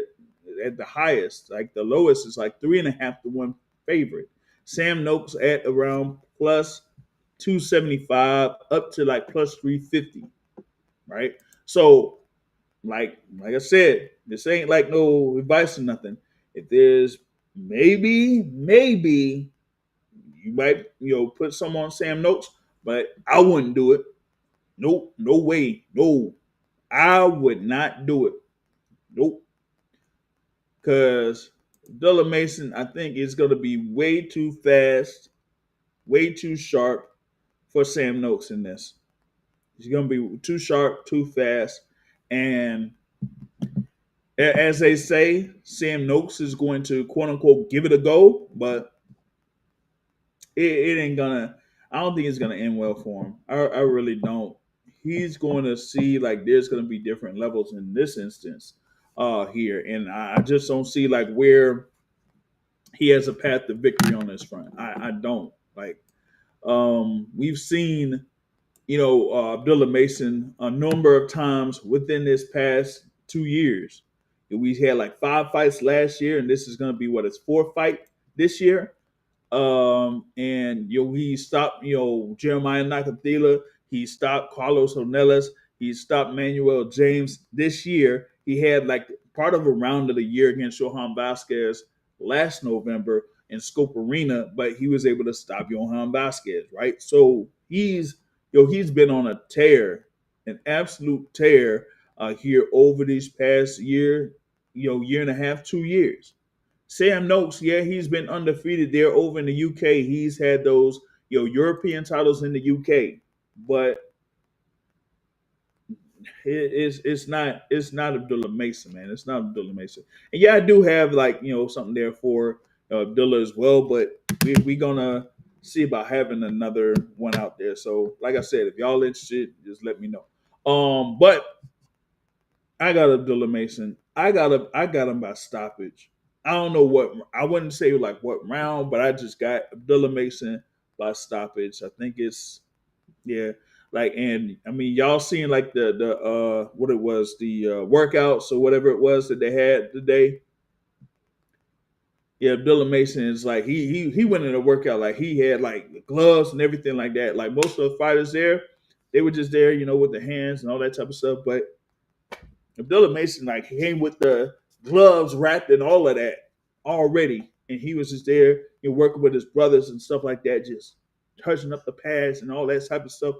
at the highest. Like the lowest is like 3.5 to 1 favorite. Sam Noakes at around plus 275 up to like plus 350, right? So like I said, this ain't like no advice or nothing. If there's maybe you might put some on Sam Noakes, but I wouldn't do it. Nope, no way, no, I would not do it. Nope, because Abdullah Mason, I think is going to be way too fast, way too sharp for Sam Noakes in this. He's going to be too sharp, too fast, and as they say, Sam Noakes is going to quote unquote give it a go, but it ain't gonna. I don't think it's gonna end well for him. I really don't. He's going to see like there's going to be different levels in this instance here, and I just don't see like where he has a path to victory on this front. I don't like. We've seen Abdullah Mason a number of times within this past 2 years. We had like 5 fights last year, and this is going to be what his fourth fight this year. And he stopped Jeremiah Nakathila. He stopped Carlos Ornelas. He stopped Manuel James. This year he had like part of a round of the year against Johan Vasquez last November in Scope Arena, but he was able to stop Johan Vasquez, right? So he's been on a tear, an absolute tear here over these past year and a half, 2 years. Sam Noakes, yeah, he's been undefeated there over in the UK. He's had those European titles in the UK, but it's not Abdullah Mason, man. It's not Abdullah Mason. And yeah, I do have like something there for Abdullah as well, but we gonna see about having another one out there. So like I said, if y'all interested, just let me know. But I got Abdullah Mason. I got him by stoppage. I don't know what I wouldn't say like what round, but I just got Abdullah Mason by stoppage. I think it's yeah. Like and I mean y'all seen like the what it was, the workouts or whatever it was that they had today. Yeah, Abdullah Mason is like he went in a workout like he had like the gloves and everything like that. Like most of the fighters there, they were just there, with the hands and all that type of stuff. But Abdullah Mason, like, he came with the gloves wrapped and all of that already. And he was just there, working with his brothers and stuff like that, just touching up the pads and all that type of stuff.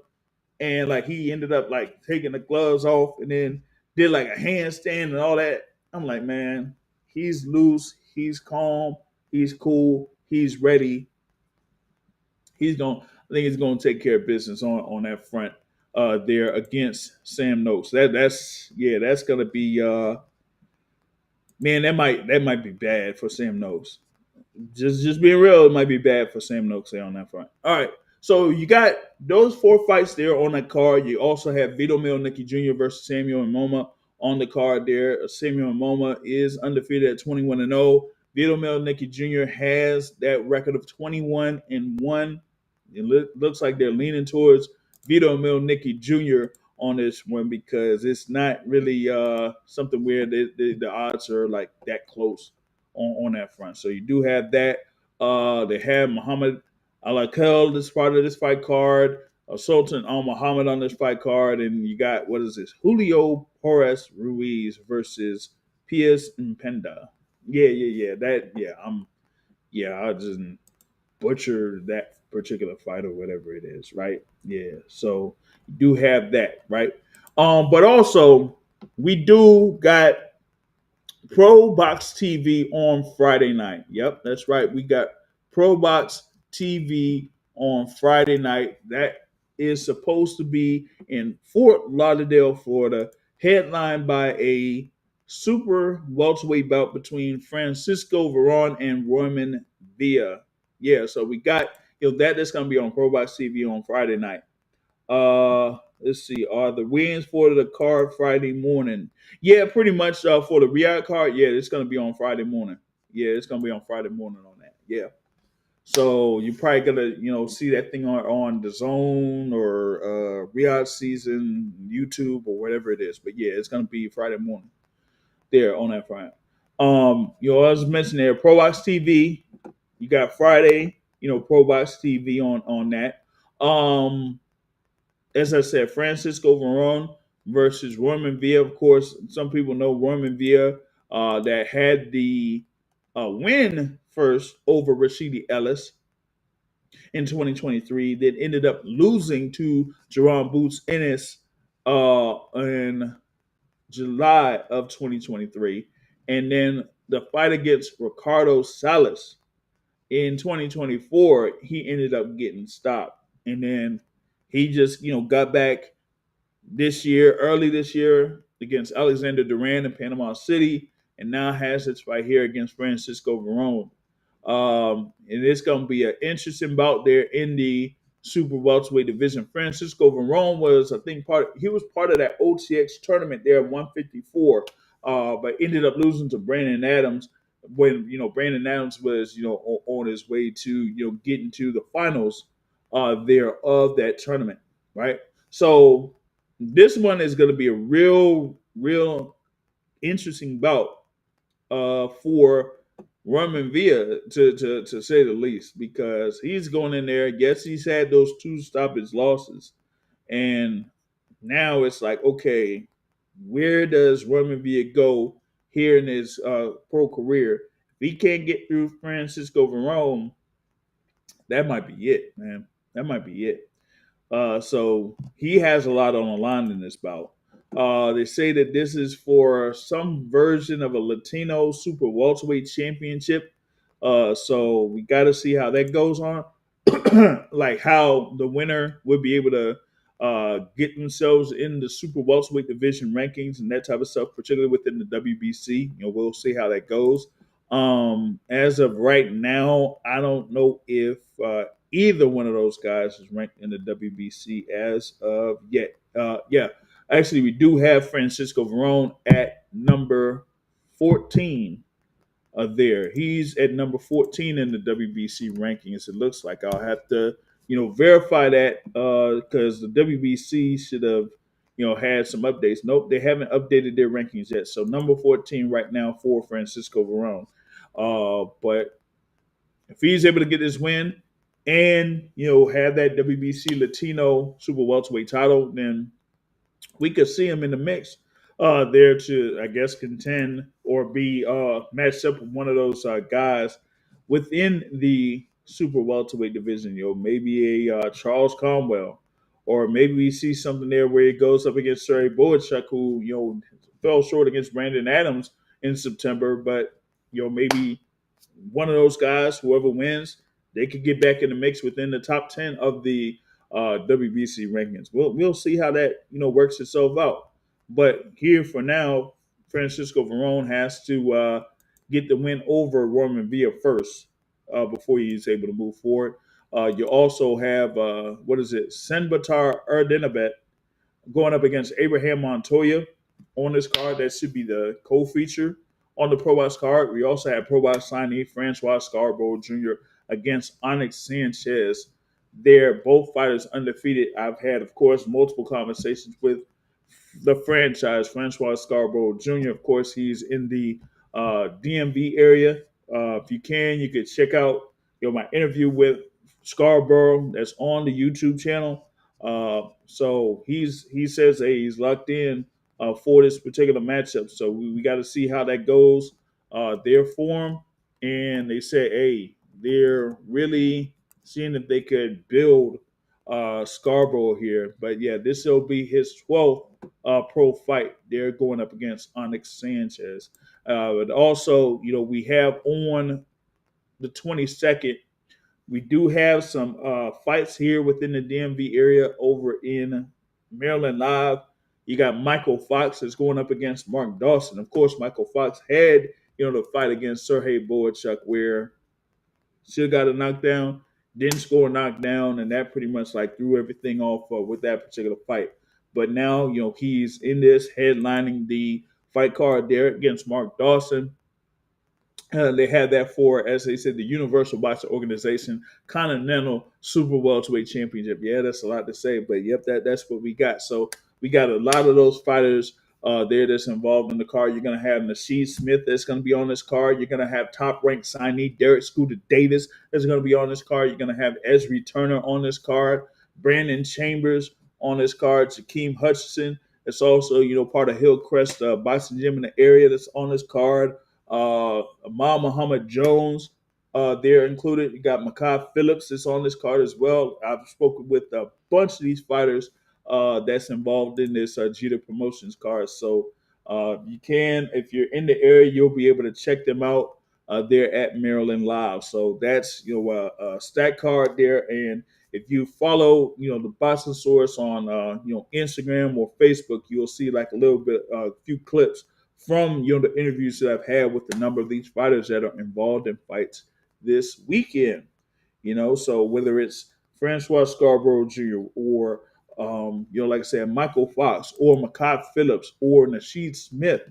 And like he ended up like taking the gloves off and then did like a handstand and all that. I'm like, man, he's loose, he's calm, he's cool, he's ready. I think he's gonna take care of business on that front there against Sam Noakes. That's gonna be man, that might be bad for Sam Noakes. Just being real, it might be bad for Sam Noakes there on that front. All right. So you got those 4 fights there on that card. You also have Vito Milnicki Jr. versus Samuel Moma on the card there. Samuel Moma is undefeated at 21-0. Vito Milnicki Jr. has that record of 21-1. It looks like they're leaning towards Vito Milnicki Jr. on this one because it's not really something where the odds are like that close on that front. So you do have that. They have Muhammad Alakel, this part of this fight card. Sultan Al Muhammad on this fight card, and you got what is this? Julio Porras Ruiz versus Pius Impenda. Yeah. I just butchered that particular fight or whatever it is, right? Yeah. So you do have that, right? But also we do got ProBox TV on Friday night. Yep, that's right. We got ProBox TV on Friday night. That is supposed to be in Fort Lauderdale, Florida, headlined by a super welterweight bout between Francisco Veron and Roiman Villa. Yeah, so we got that's going to be on ProBox TV on Friday night. Let's see. Are the wins for the card Friday morning? Yeah, pretty much. For the Riyadh card, yeah, it's gonna be on Friday morning. Yeah, it's gonna be on Friday morning on that. Yeah. So you're probably gonna see that thing on the Zone or Riyadh season YouTube or whatever it is. But yeah, it's gonna be Friday morning there on that Friday. I was mentioning there, ProBox TV. You got Friday, ProBox TV on that. As I said, Francisco Veron versus Roiman Villa. Of course, some people know Roiman Villa that had the win first over Rashidi Ellis in 2023, that ended up losing to Jerome Boots Ennis in July of 2023. And then the fight against Ricardo Salas in 2024, he ended up getting stopped. And then he just, got back early this year, against Alexander Duran in Panama City, and now has its fight here against Francisco Veron. And it's going to be an interesting bout there in the super welterweight division. Francisco Veron was, I think, he was part of that OTX tournament there at 154, but ended up losing to Brandon Adams when Brandon Adams was on his way to getting to the finals there of that tournament, right? So this one is going to be a real interesting bout for Roiman Villa, to say the least, because he's going in there. Yes, he's had those 2 stoppage losses, and now it's like, okay, where does Roiman Villa go here in his pro career? If he can't get through Francisco Veron, that might be it, man. That might be it. So he has a lot on the line in this bout. They say that this is for some version of a Latino super welterweight championship. So we got to see how that goes on. Like how the winner would be able to get themselves in the super welterweight division rankings and that type of stuff, particularly within the WBC. We'll see how that goes. As of right now, I don't know if either one of those guys is ranked in the WBC as of yet. Yeah, actually, we do have Francisco Veron at number 14 there. He's at number 14 in the WBC rankings. It looks like I'll have to, verify that because the WBC should have, had some updates. Nope, they haven't updated their rankings yet. So number 14 right now for Francisco Veron. But if he's able to get this win and have that WBC Latino super welterweight title, then we could see him in the mix there to, I guess, contend or be matched up with one of those guys within the super welterweight division. Maybe a Charles Conwell, or maybe we see something there where he goes up against Sergey Boychuk, who fell short against Brandon Adams in September, but maybe one of those guys, whoever wins, they could get back in the mix within the top 10 of the WBC rankings. We'll see how that works itself out. But here for now, Francisco Veron has to get the win over Roiman Villa first before he's able to move forward. You also have Senbatar Erdenabet going up against Abraham Montoya on this card. That should be the co-feature on the ProBox card. We also have ProBox signee Francois Scarborough Jr. against Onyx Sanchez. They're both fighters undefeated. I've had, of course, multiple conversations with the franchise, Francois Scarborough Jr. Of course, he's in the DMV area. If you can, you could check out my interview with Scarborough that's on the YouTube channel. So he says, hey, he's locked in for this particular matchup. So we got to see how that goes. Their form, and they said, hey, they're really seeing if they could build Scarborough here. But yeah, this will be his 12th pro fight. They're going up against Onyx Sanchez. But also, we have on the 22nd, we do have some fights here within the DMV area over in Maryland Live. You got Michael Fox that's going up against Mark Dawson. Of course, Michael Fox had, the fight against Sergey Boychuk where still got a knockdown, didn't score a knockdown, and that pretty much like threw everything off with that particular fight. But now, he's in this headlining the fight card there against Mark Dawson. They had that for, as they said, the Universal Boxing Organization Continental Super Welterweight Championship. Yeah, that's a lot to say, but yep, that's what we got. So we got a lot of those fighters there that's involved in the card. You're going to have Nasheed Smith that's going to be on this card. You're going to have top-ranked signee Derek Scooter Davis that's going to be on this card. You're going to have Esri Turner on this card, Brandon Chambers on this card, Jakeem Hutchinson. It's also, part of Hillcrest Boxing Gym in the area that's on this card. Amal Muhammad Jones, they're included. You got Makai Phillips that's on this card as well. I've spoken with a bunch of these fighters that's involved in this Jeter Promotions card. So you can, if you're in the area, you'll be able to check them out. They're at Maryland Live. So that's a stat card there. And if you follow the Boxing Source on Instagram or Facebook, you'll see like a little bit, a few clips from the interviews that I've had with a number of these fighters that are involved in fights this weekend. So whether it's Francois Scarborough Jr. or like I said, Michael Fox or Makai Phillips or Nasheed Smith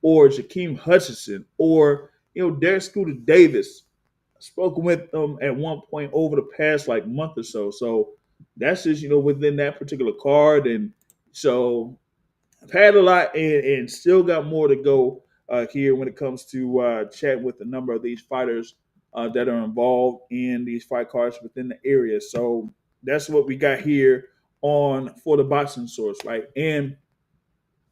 or Jakeem Hutchinson or Derek Scooter Davis. I've spoken with them at one point over the past like month or so. So that's just within that particular card, and so I've had a lot and still got more to go here when it comes to chat with a number of these fighters that are involved in these fight cards within the area. So that's what we got here on for the Boxing Source, right? And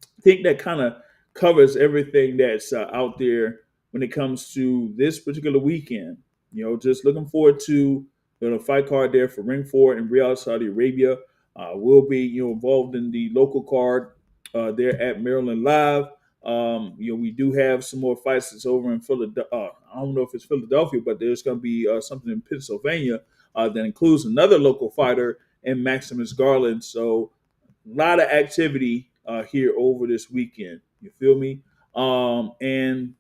I think that kind of covers everything that's out there when it comes to this particular weekend. Just looking forward to the fight card there for Ring 4 in Riyadh, Saudi Arabia. We'll be involved in the local card there at Maryland Live. We do have some more fights that's over in Philadelphia. I don't know if it's Philadelphia, but there's going to be something in Pennsylvania that includes another local fighter in Maximus Garland. So a lot of activity here over this weekend. You feel me? And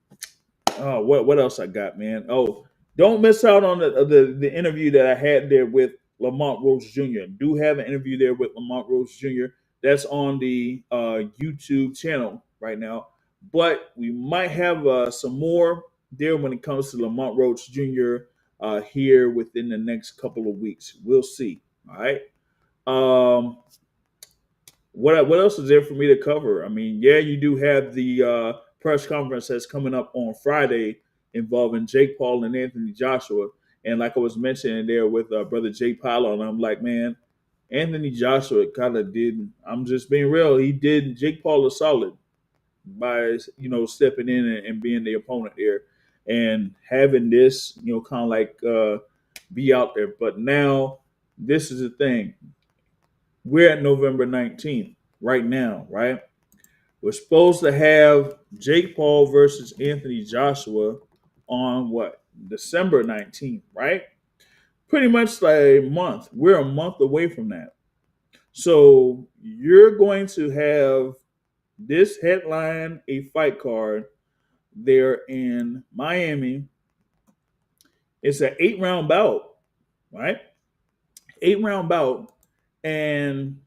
what else I got, man? Oh, don't miss out on the interview that I had there with Lamont Rose Jr. Do have an interview there with Lamont Rose Jr. That's on the YouTube channel right now. But we might have some more there when it comes to Lamont Rhodes Jr. Here within the next couple of weeks. We'll see. All right. What else is there for me to cover? I mean, yeah, you do have the press conference that's coming up on Friday involving Jake Paul and Anthony Joshua. And like I was mentioning there with brother Jake Paul, and I'm like, man, Anthony Joshua kind of did. I'm just being real. He did Jake Paul a solid by stepping in and being the opponent there and having this kind of like be out there. But now this is the thing. We're at November 19th right now, right? We're supposed to have Jake Paul versus Anthony Joshua on what? December 19th, right? Pretty much like a month. We're a month away from that. So you're going to have this headline a fight card there in Miami. It's an 8-round bout, right? 8-round bout. And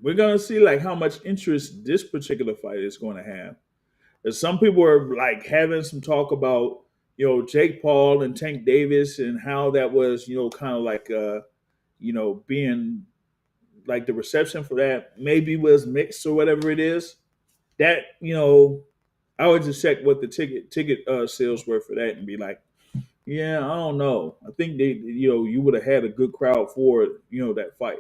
we're going to see like how much interest this particular fight is going to have. As some people are like having some talk about, Jake Paul and Tank Davis and how that was, kind of like, being like the reception for that maybe was mixed or whatever it is. That, I would just check what the ticket sales were for that and be like, yeah, I don't know. I think they, you would have had a good crowd for, that fight.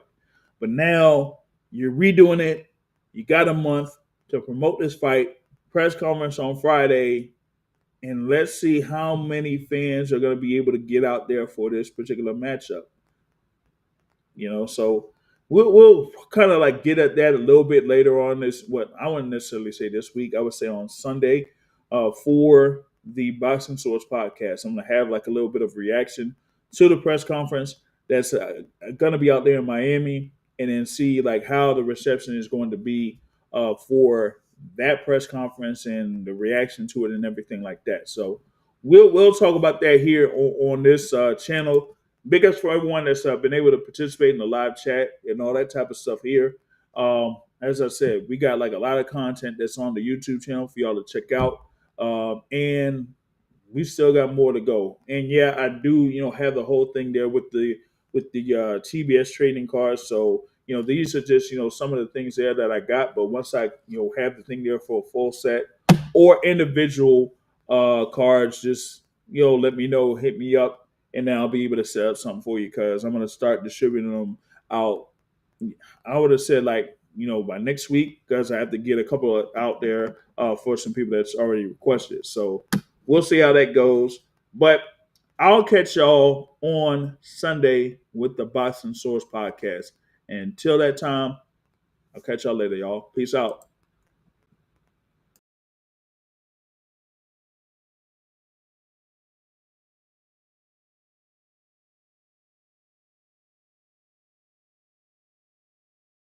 But now you're redoing it. You got a month to promote this fight. Press conference on Friday. and let's see how many fans are going to be able to get out there for this particular matchup. So we'll kind of like get at that a little bit later on this. What I wouldn't necessarily say this week. I would say on Sunday for the Boxing Source podcast. I'm gonna have like a little bit of reaction to the press conference that's gonna be out there in Miami, and then see like how the reception is going to be for that press conference and the reaction to it and everything like that. So we'll talk about that here on this channel. Big ups for everyone that's been able to participate in the live chat and all that type of stuff here. As I said, we got like a lot of content that's on the YouTube channel for y'all to check out, and we still got more to go. And yeah, I do, have the whole thing there with the TBS trading cards. So these are just some of the things there that I got. But once I have the thing there for a full set or individual cards, just let me know, hit me up, and then I'll be able to set up something for you because I'm going to start distributing them out. I would have said like by next week because I have to get a couple out there for some people that's already requested. So we'll see how that goes. But I'll catch y'all on Sunday with the Boxing Source podcast. And until that time, I'll catch y'all later, y'all. Peace out.